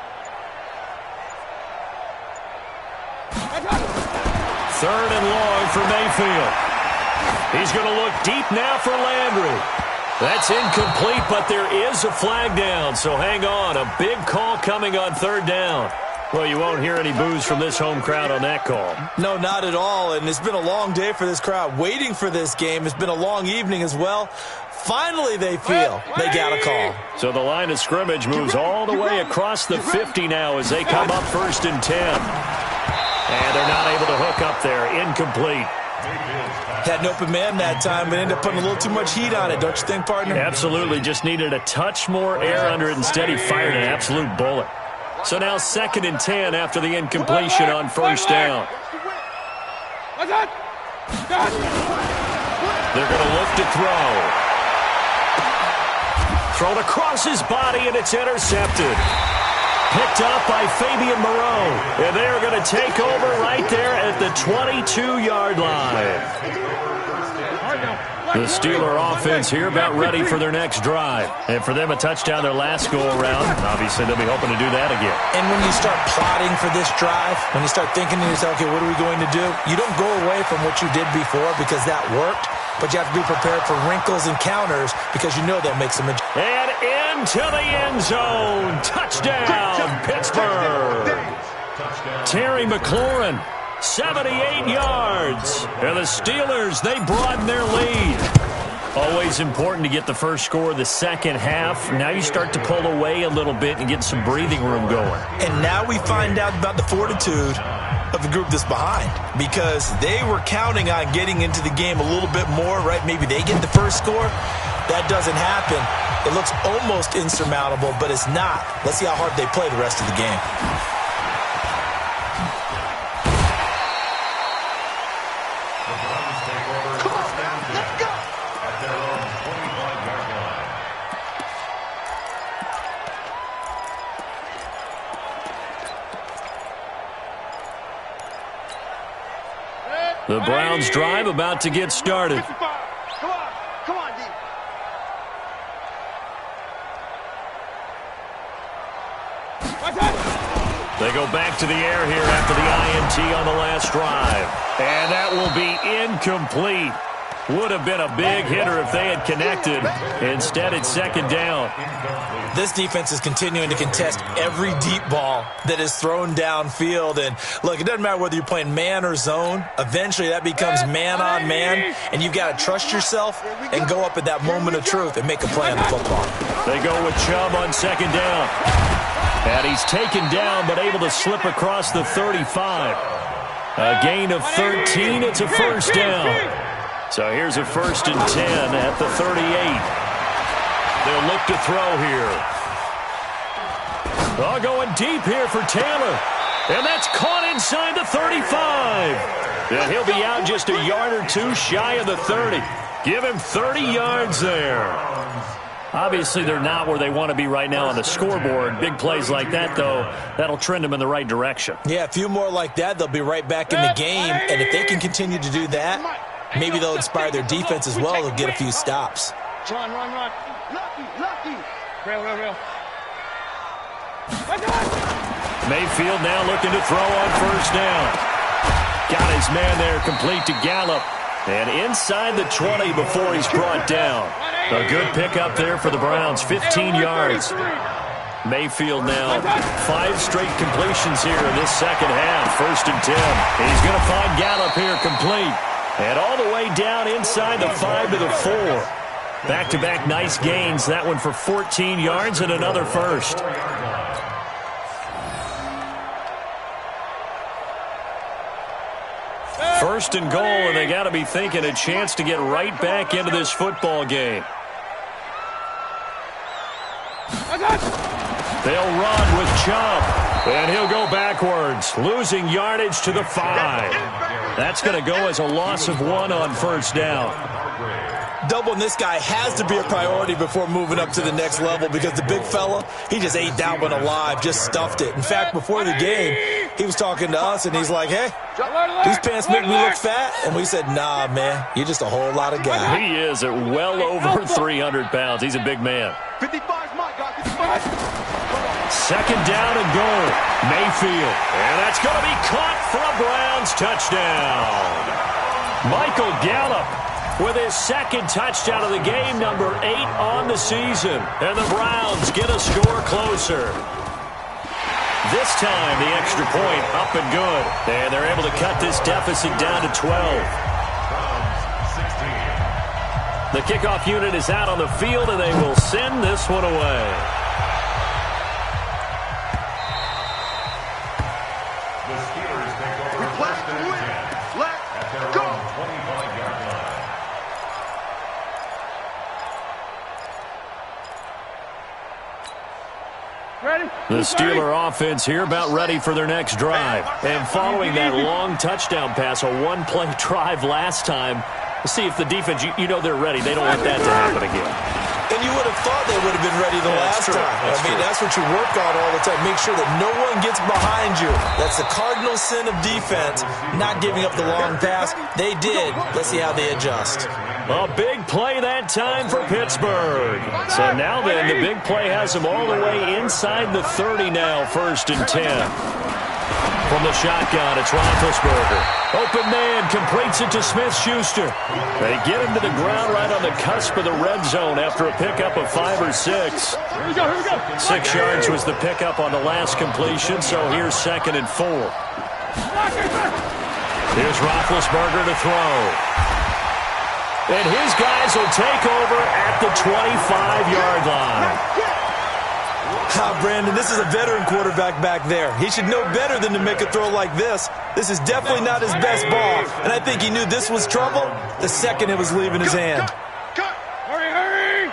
Third and long for Mayfield. He's going to look deep now for Landry. That's incomplete, but there is a flag down, so hang on. A big call coming on third down. Well, you won't hear any boos from this home crowd on that call. No, not at all, and it's been a long day for this crowd. Waiting for this game. It's been a long evening as well. Finally, they feel they got a call. So the line of scrimmage moves all the way across the 50 now as they come up first and 10. And they're not able to hook up there. Incomplete. Had an open man that time, but ended up putting a little too much heat on it, don't you think, partner? Absolutely. Just needed a touch more air under it. Instead, he fired an absolute bullet. So now second and 10 after the incompletion on first down. They're going to look to throw. Thrown across his body, and it's intercepted. Picked up by Fabian Moreau. And they are going to take over right there at the 22-yard line. The Steeler offense here about ready for their next drive. And for them, a touchdown their last go-around. Obviously, they'll be hoping to do that again. And when you start plotting for this drive, when you start thinking to yourself, okay, what are we going to do? You don't go away from what you did before because that worked. But you have to be prepared for wrinkles and counters because you know they'll make some adjustments. And into the end zone. Touchdown, Pittsburgh. Terry McLaurin, 78 yards. And the Steelers, they broaden their lead. Always important to get the first score of the second half. Now you start to pull away a little bit and get some breathing room going. And now we find out about the fortitude of the group that's behind, because they were counting on getting into the game a little bit more, right? Maybe they get the first score. That doesn't happen. It looks almost insurmountable, but it's not. Let's see how hard they play the rest of the game. Come on, man. Let's go. At their own 25-yard line. The Browns drive about to get started. Come on, D. They go back to the air here after the INT on the last drive. And that will be incomplete. Would have been a big hitter if they had connected. Instead, it's second down. This defense is continuing to contest every deep ball that is thrown downfield. And, look, it doesn't matter whether you're playing man or zone. Eventually, that becomes man on man, and you've got to trust yourself and go up at that moment of truth and make a play on the football. They go with Chubb on second down. And he's taken down but able to slip across the 35. A gain of 13. It's a first down. So here's a 1st and 10 at the 38. They'll look to throw here. Oh, going deep here for Taylor. And that's caught inside the 35. And he'll be out just a yard or two shy of the 30. Give him 30 yards there. Obviously, they're not where they want to be right now on the scoreboard. Big plays like that, though, that'll trend them in the right direction. Yeah, a few more like that, they'll be right back in the game. And if they can continue to do that, maybe they'll inspire their defense as well. They'll get a few stops. Run. Lucky. Real. Mayfield now looking to throw on first down. Got his man there complete to Gallup. And inside the 20 before he's brought down. A good pickup there for the Browns, 15 yards. Mayfield now 5 straight completions here in this second half, 1st and 10. He's going to find Gallup here complete. And all the way down inside the 5 to the 4. Back-to-back nice gains. That one for 14 yards and another first. First and goal, and they got to be thinking a chance to get right back into this football game. They'll run with Chubb, and he'll go backwards, losing yardage to the 5. That's going to go as a loss of 1 on first down. Doubling this guy has to be a priority before moving up to the next level because the big fella, he just ate that one alive, just stuffed it. In fact, before the game, he was talking to us, and he's like, hey, these pants make me look fat. And we said, nah, man, you're just a whole lot of guy. He is at well over 300 pounds. He's a big man. 55's my guy, 55. Second down and goal. Mayfield. And that's going to be caught for a Browns touchdown. Michael Gallup with his second touchdown of the game, number 8 on the season. And the Browns get a score closer. This time, the extra point up and good. And they're able to cut this deficit down to 12. The kickoff unit is out on the field, and they will send this one away. The Steelers take over first and 10 at their own 25-yard line. The Steeler offense here about ready for their next drive. And following that long touchdown pass, a one-play drive last time, we'll see if the defense, you know they're ready. They don't want that to happen again. And you would have thought they would have been ready the last time. That's what you work on all the time. Make sure that no one gets behind you. That's the cardinal sin of defense, not giving up the long pass. They did. Let's see how they adjust. A big play that time for Pittsburgh. So now then, the big play has them all the way inside the 30 now, 1st and 10. From the shotgun, it's Roethlisberger. Open man, completes it to Smith-Schuster. They get him to the ground right on the cusp of the red zone after a pickup of 5 or 6. Here we go. 6 yards was the pickup on the last completion, so here's 2nd and 4. Here's Roethlisberger to throw. And his guys will take over at the 25-yard line. Brandon, this is a veteran quarterback back there. He should know better than to make a throw like this. This is definitely not his best ball, and I think he knew this was trouble the second it was leaving his hand. Hurry.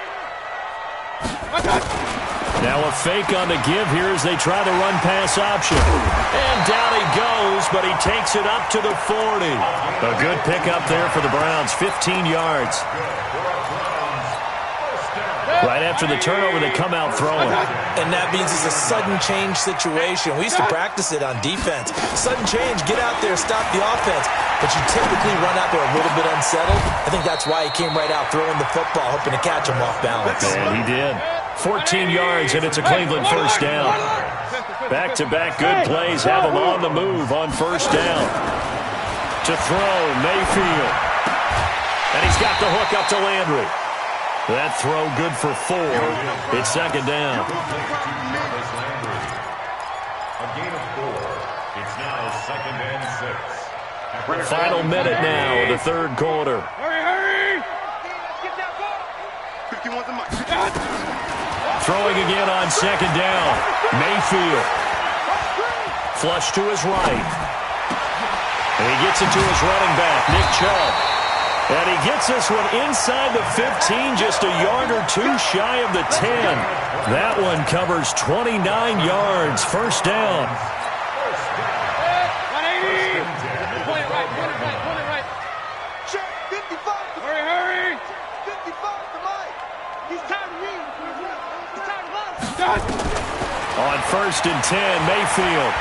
Now a fake on the give here as they try the run-pass option. And down he goes, but he takes it up to the 40. A good pickup there for the Browns, 15 yards. Right after the turnover, they come out throwing. And that means it's a sudden change situation. We used to practice it on defense. Sudden change, get out there, stop the offense. But you typically run out there a little bit unsettled. I think that's why he came right out throwing the football, hoping to catch him off balance. And he did. 14 yards, and it's a Cleveland first down. Back-to-back good plays have him on the move on first down. To throw, Mayfield. And he's got the hook up to Landry. That throw good for 4. It's second down. A gain of 4. It's now second and 6. Final minute now of the third quarter. Hurry! Let's get that ball. 51's a mark. Throwing again on second down. Mayfield. Flush to his right. And he gets it to his running back, Nick Chubb. And he gets this one inside the 15, just a yard or two shy of the 10. That one covers 29 yards. First down. 180. Point it right. Check, 55. Hurry. 55 to Mike. He's tired of me. He's tired of us. On first and 10, Mayfield.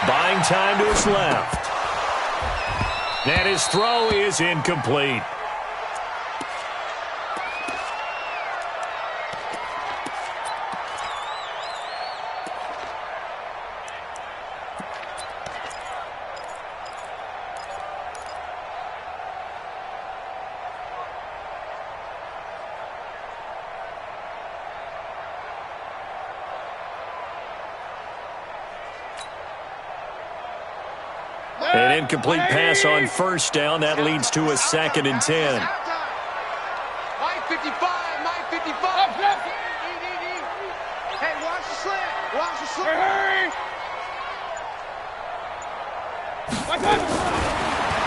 Buying time to his left. And his throw is incomplete. An incomplete pass on first down. That leads to a second and 10. Mike 55. Hey, watch the slant. Hurry.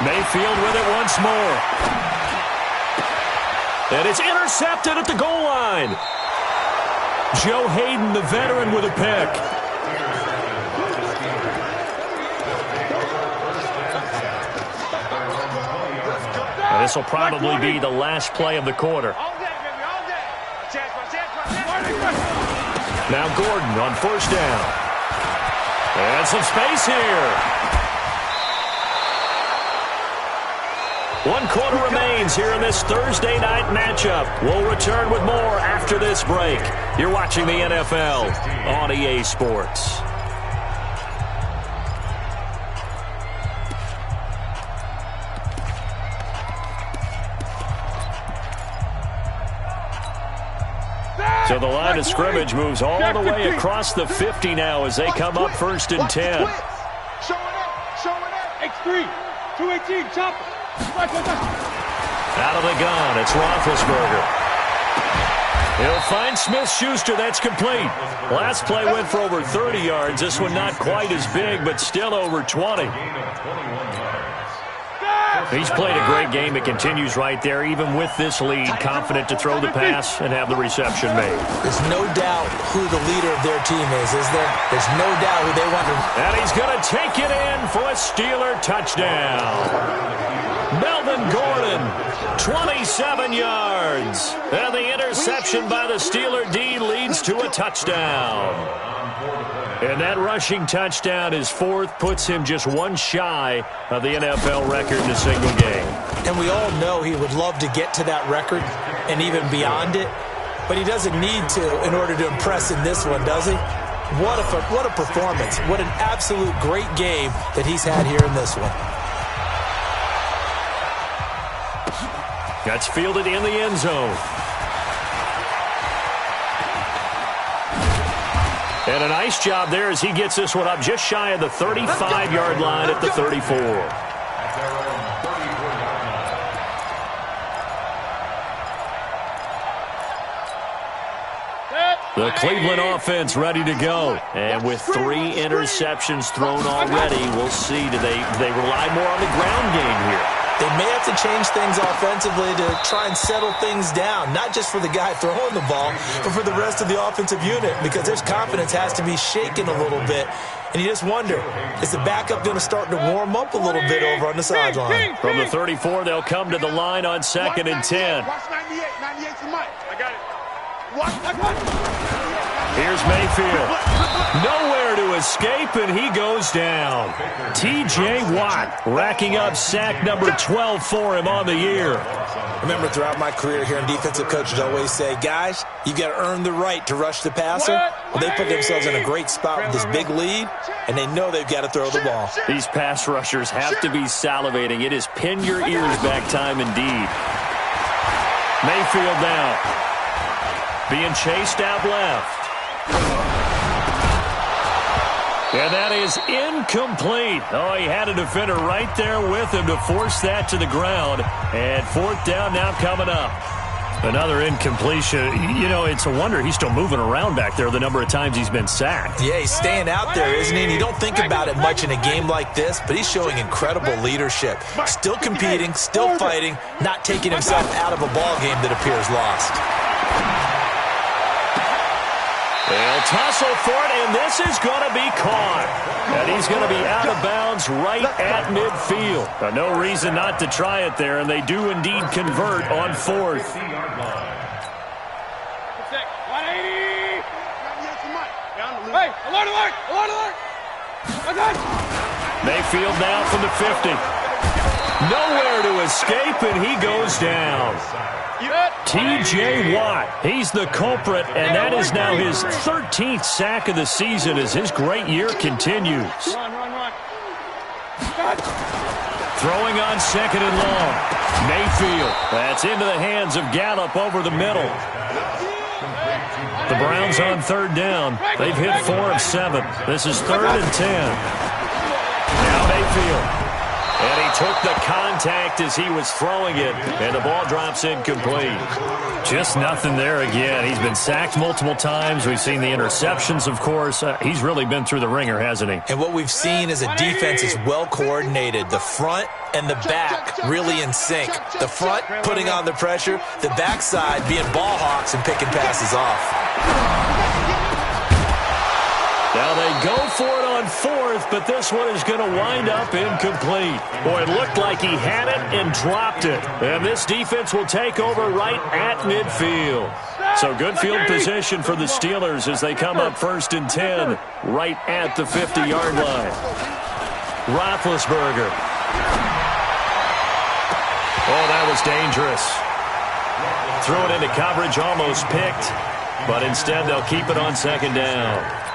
Mayfield with it once more. And it's intercepted at the goal line. Joe Hayden, the veteran, with a pick. This will probably be the last play of the quarter. Now Gordon on first down. And some space here. 1 quarter remains here in this Thursday night matchup. We'll return with more after this break. You're watching the NFL on EA Sports. So the line of scrimmage moves all the way across the 50 now as they come up first and 10. Showing up. X3, 218, chop. Out of the gun, it's Roethlisberger. He'll find Smith-Schuster. That's complete. Last play went for over 30 yards. This one not quite as big, but still over 20. He's played a great game. It continues right there, even with this lead, confident to throw the pass and have the reception made. There's no doubt who the leader of their team is there? There's no doubt who they want to... And he's going to take it in for a Steeler touchdown. Melvin Gordon, 27 yards. And the interception by the Steeler D leads to a touchdown. And that rushing touchdown, his 4th, puts him just one shy of the NFL record in a single game. And we all know he would love to get to that record and even beyond it, but he doesn't need to in order to impress in this one, does he? What a performance. What an absolute great game that he's had here in this one. That's fielded in the end zone. And a nice job there as he gets this one up just shy of the 35-yard line at the 34. The Cleveland offense ready to go. And with 3 interceptions thrown already, we'll see. Do they rely more on the ground game here? They may have to change things offensively to try and settle things down, not just for the guy throwing the ball, but for the rest of the offensive unit, because their confidence has to be shaken a little bit. And you just wonder, is the backup going to start to warm up a little bit over on the sideline? From the 34, they'll come to the line on 2nd and 10. Watch 98. 98's the mic. I got it. Watch. Here's Mayfield. Nowhere to escape, and he goes down. T.J. Watt racking up sack number 12 for him on the year. Remember, throughout my career here, defensive coaches always say, guys, you got to earn the right to rush the passer. Well, they put themselves in a great spot with this big lead, and they know they've got to throw the ball. These pass rushers have to be salivating. It is pin your ears back time indeed. Mayfield now being chased out left. And that is incomplete. Oh, he had a defender right there with him to force that to the ground. And 4th down now coming up. Another incompletion. You know, it's a wonder he's still moving around back there the number of times he's been sacked. Yeah, he's staying out there, isn't he? And you don't think about it much in a game like this, but he's showing incredible leadership. Still competing, still fighting, not taking himself out of a ball game that appears lost. They'll tussle for it, and this is going to be caught. And he's going to be out of bounds right at midfield. Now, no reason not to try it there, and they do indeed convert on 4th. Hey, alert! Mayfield now from the 50. Nowhere to escape, and he goes down. T.J. Watt, he's the culprit, and that is now his 13th sack of the season as his great year continues. Run. Throwing on 2nd and long. Mayfield, that's into the hands of Gallup over the middle. The Browns on 3rd down. They've hit 4 of 7. This is 3rd and 10. Now Mayfield. And he took the contact as he was throwing it, and the ball drops incomplete. Just nothing there again. He's been sacked multiple times. We've seen the interceptions, of course. He's really been through the ringer, hasn't he? And what we've seen is a defense is well coordinated. The front and the back really in sync. The front putting on the pressure, the backside being ball hawks and picking passes off. Now they go for it on 4th, but this one is going to wind up incomplete. Boy, it looked like he had it and dropped it. And this defense will take over right at midfield. So good field position for the Steelers as they come up 1st and 10, right at the 50-yard line. Roethlisberger. Oh, that was dangerous. Threw it into coverage, almost picked, but instead they'll keep it on 2nd down.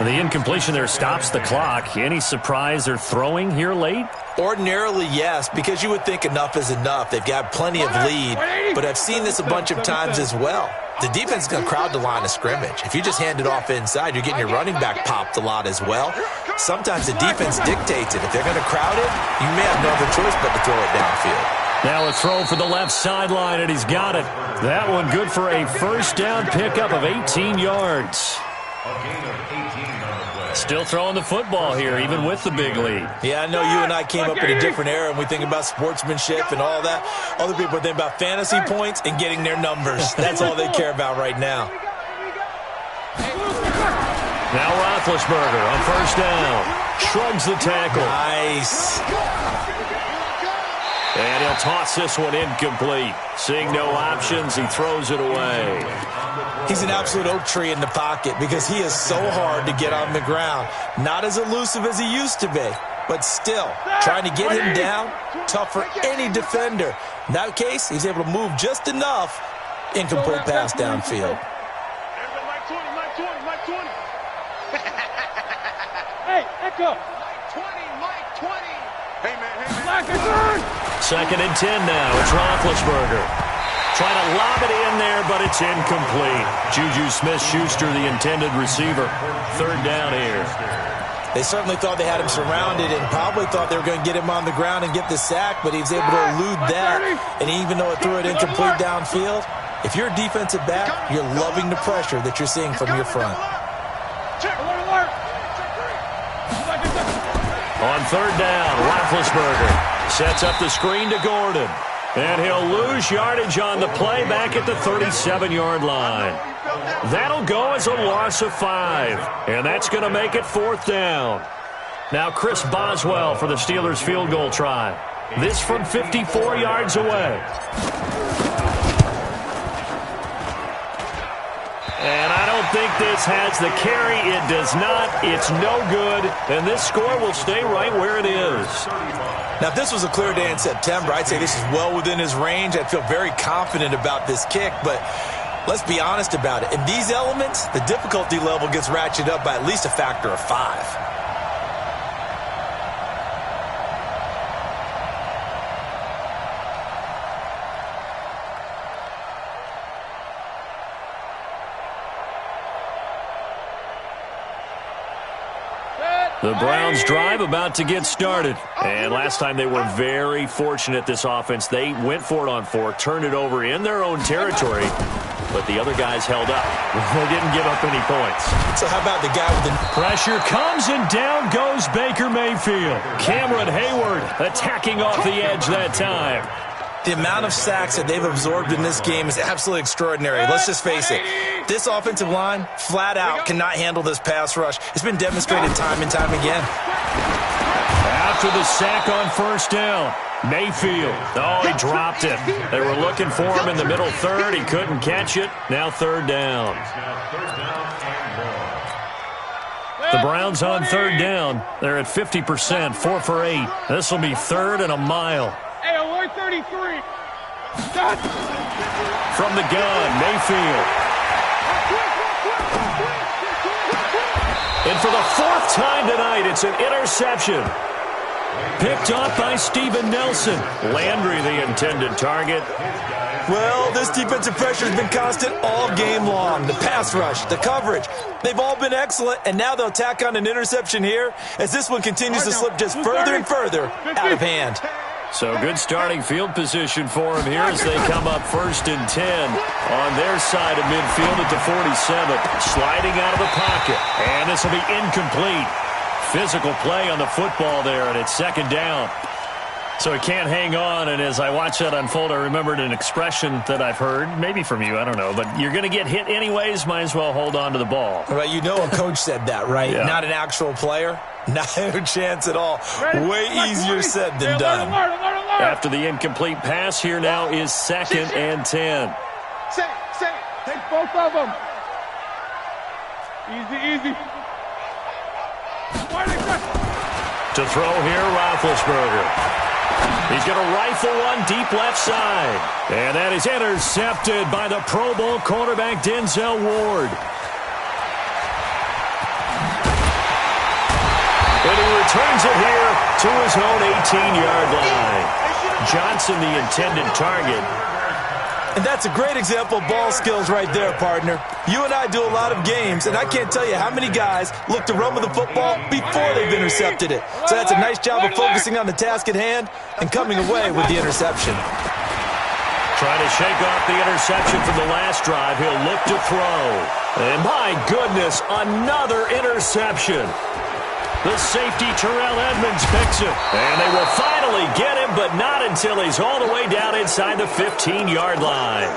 The incompletion there stops the clock. Any surprise they're throwing here late? Ordinarily, yes, because you would think enough is enough. They've got plenty of lead, but I've seen this a bunch of times as well. The defense is going to crowd the line of scrimmage. If you just hand it off inside, you're getting your running back popped a lot as well. Sometimes the defense dictates it. If they're going to crowd it, you may have no other choice but to throw it downfield. Now a throw for the left sideline, and he's got it. That one good for a 1st down pickup of 18 yards. Still throwing the football here, even with the big lead. Yeah, I know you and I came up in a different era, and we think about sportsmanship and all that. Other people think about fantasy points and getting their numbers. That's all they care about right now. Now Roethlisberger on 1st down. Shrugs the tackle. Nice. And he'll toss this one incomplete. Seeing no options, he throws it away. He's an absolute oak tree in the pocket because he is so hard to get on the ground. Not as elusive as he used to be, but still, trying to get him down, tough for any defender. In that case, he's able to move just enough. Incomplete pass downfield. Hey, Echo. Mike 20. Hey, man. 2nd and 10 now. It's Roethlisberger. Trying to lob it in there, but it's incomplete. Juju Smith-Schuster, the intended receiver. 3rd down here. They certainly thought they had him surrounded and probably thought they were going to get him on the ground and get the sack, but he was able to elude that. And even though it threw it incomplete downfield, if you're a defensive back, you're loving the pressure that you're seeing from your front. On third down, Roethlisberger sets up the screen to Gordon. And he'll lose yardage on the play back at the 37-yard line. That'll go as a loss of 5. And that's going to make it 4th down. Now Chris Boswell for the Steelers field goal try. This from 54 yards away. And I don't think this has the carry. It does not. It's no good. And this score will stay right where it is. Now, if this was a clear day in September, I'd say this is well within his range. I'd feel very confident about this kick, but let's be honest about it. In these elements, the difficulty level gets ratcheted up by at least a factor of 5. The Browns drive about to get started. And last time they were very fortunate, this offense. They went for it on 4, turned it over in their own territory, but the other guys held up. They didn't give up any points. So how about the guy with the pressure comes and down goes Baker Mayfield. Cameron Hayward attacking off the edge that time. The amount of sacks that they've absorbed in this game is absolutely extraordinary. Let's just face it. This offensive line, flat out, cannot handle this pass rush. It's been demonstrated time and time again. After the sack on first down, Mayfield. Oh, he dropped it. They were looking for him in the middle third. He couldn't catch it. Now third down. The Browns on third down. They're at 50%, 4 for 8. This will be 3rd and a mile. 33. From the gun, Mayfield. And for the 4th time tonight, it's an interception. Picked off by Steven Nelson. Landry, the intended target. Well, this defensive pressure has been constant all game long. The pass rush, the coverage, they've all been excellent, and now they'll tack on an interception here as this one continues to slip just further and further out of hand. So good starting field position for him here as they come up 1st and 10 on their side of midfield at the 47. Sliding out of the pocket. And this will be incomplete. Physical play on the football there, and it's 2nd down. So he can't hang on, and as I watch that unfold, I remembered an expression that I've heard, maybe from you, I don't know, but you're going to get hit anyways, might as well hold on to the ball. Right, you know a coach said that, right? Yeah. Not an actual player. No chance at all. Way easier said than done. After the incomplete pass, here now is 2nd and 10. Take both of them. Easy. To throw here, Roethlisberger. He's going to rifle one deep left side. And that is intercepted by the Pro Bowl cornerback Denzel Ward. And he returns it here to his own 18-yard line. Johnson, the intended target. And that's a great example of ball skills right there, partner. You and I do a lot of games, and I can't tell you how many guys look to run with the football before they've intercepted it. So that's a nice job of focusing on the task at hand and coming away with the interception. Trying to shake off the interception from the last drive. He'll look to throw. And my goodness, another interception. The safety, Terrell Edmonds, picks it. And they will finally get him, but not until he's all the way down inside the 15-yard line.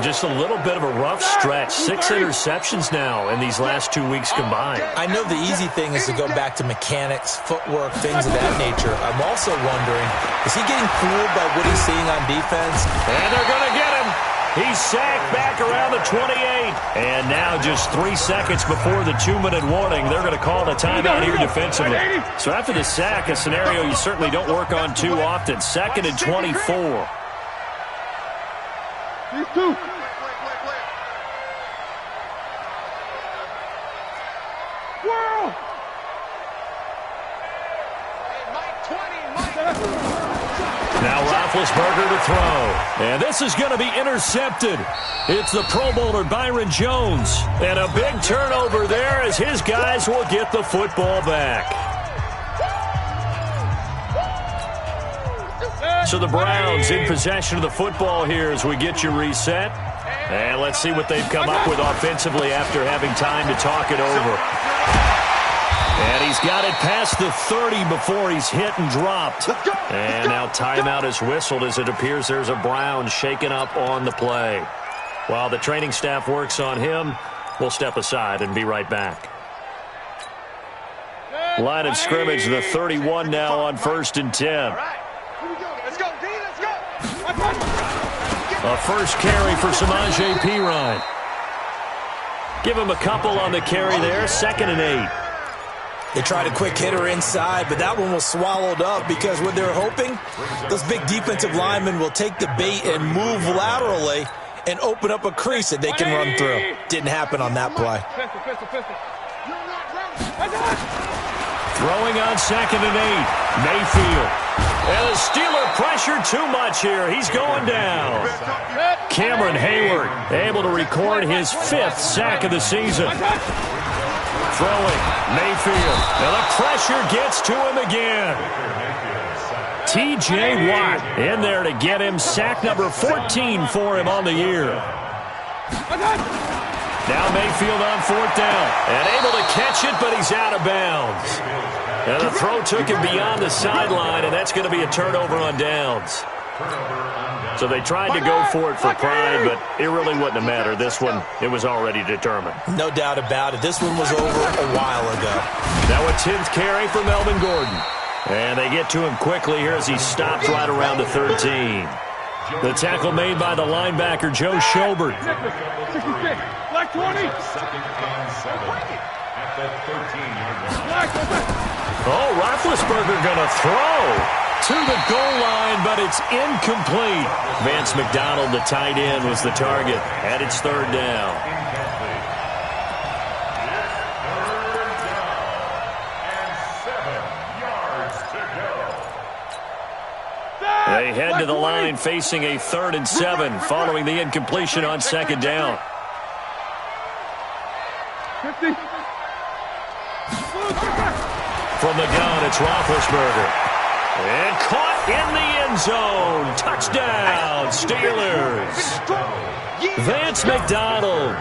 Just a little bit of a rough stretch. 6 interceptions now in these last 2 weeks combined. I know the easy thing is to go back to mechanics, footwork, things of that nature. I'm also wondering, is he getting fooled by what he's seeing on defense? And they're going to get him. He's sacked back around the 28. And now just 3 seconds before the 2-minute warning, they're going to call the timeout here defensively. So after the sack, a scenario you certainly don't work on too often. 2nd and 24. These two. World. Now Roethlisberger to throw. And this is going to be intercepted. It's the Pro Bowler Byron Jones. And a big turnover there as his guys will get the football back. So the Browns in possession of the football here as we get you reset. And let's see what they've come up with offensively after having time to talk it over. And he's got it past the 30 before he's hit and dropped. And now timeout is whistled as it appears there's a Brown shaken up on the play. While the training staff works on him, we'll step aside and be right back. Line of scrimmage, the 31 now on 1st and 10. All right. Here we go. Let's go, D. Let's go. A first carry for Samaje Perine. Give him a couple on the carry there, 2nd and 8. They tried a quick hitter inside, but that one was swallowed up because what they're hoping, those big defensive linemen will take the bait and move laterally and open up a crease that they can run through. Didn't happen on that play. Throwing on 2nd and 8, Mayfield. And the Steeler pressure too much here. He's going down. Cameron Hayward able to record his 5th sack of the season. Throwing, Mayfield. Now the pressure gets to him again. T.J. Watt in there to get him sack number 14 for him on the year. Now Mayfield on 4th down. And able to catch it, but he's out of bounds. And the throw took him beyond the sideline, and that's going to be a turnover on downs. So they tried to go for it for pride, but it really wouldn't have mattered. This one, it was already determined. No doubt about it. This one was over a while ago. Now a 10th carry for Melvin Gordon. And they get to him quickly here as he stops right around the 13. The tackle made by the linebacker, Joe Schobert. Black 20. Oh, Roethlisberger going to throw to the goal line, but it's incomplete. Vance McDonald, the tight end, was the target, and it's 3rd down. They head to the line facing a 3rd and 7 following the incompletion on 2nd down. 50. From the gun, it's Roethlisberger. And caught in the end zone. Touchdown, Steelers. Vance McDonald,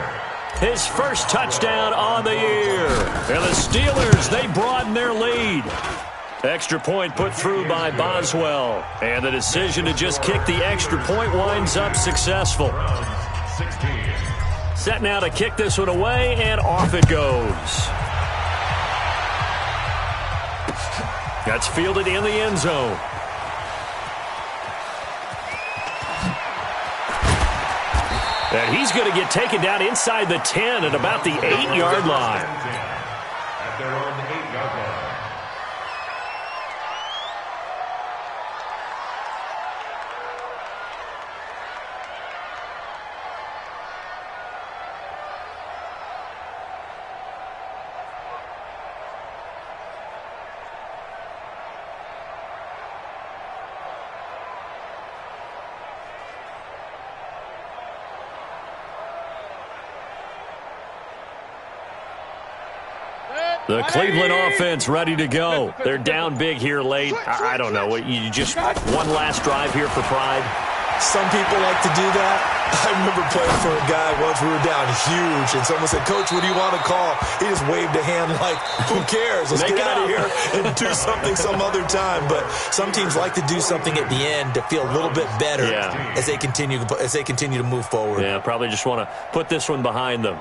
his first touchdown on the year. And the Steelers, they broaden their lead. Extra point put through by Boswell. And the decision to just kick the extra point winds up successful. Set now to kick this one away, and off it goes. That's fielded in the end zone. And he's going to get taken down inside the 10 at about the 8-yard line. At their own 8-yard line. The Cleveland offense ready to go. They're down big here late. I don't know. You just one last drive here for pride. Some people like to do that. I remember playing for a guy once. We were down huge, and someone said, "Coach, what do you want to call?" He just waved a hand like, "Who cares? Let's get out of here and do something some other time." But some teams like to do something at the end to feel a little bit better as they continue to move forward. Yeah, probably just want to put this one behind them.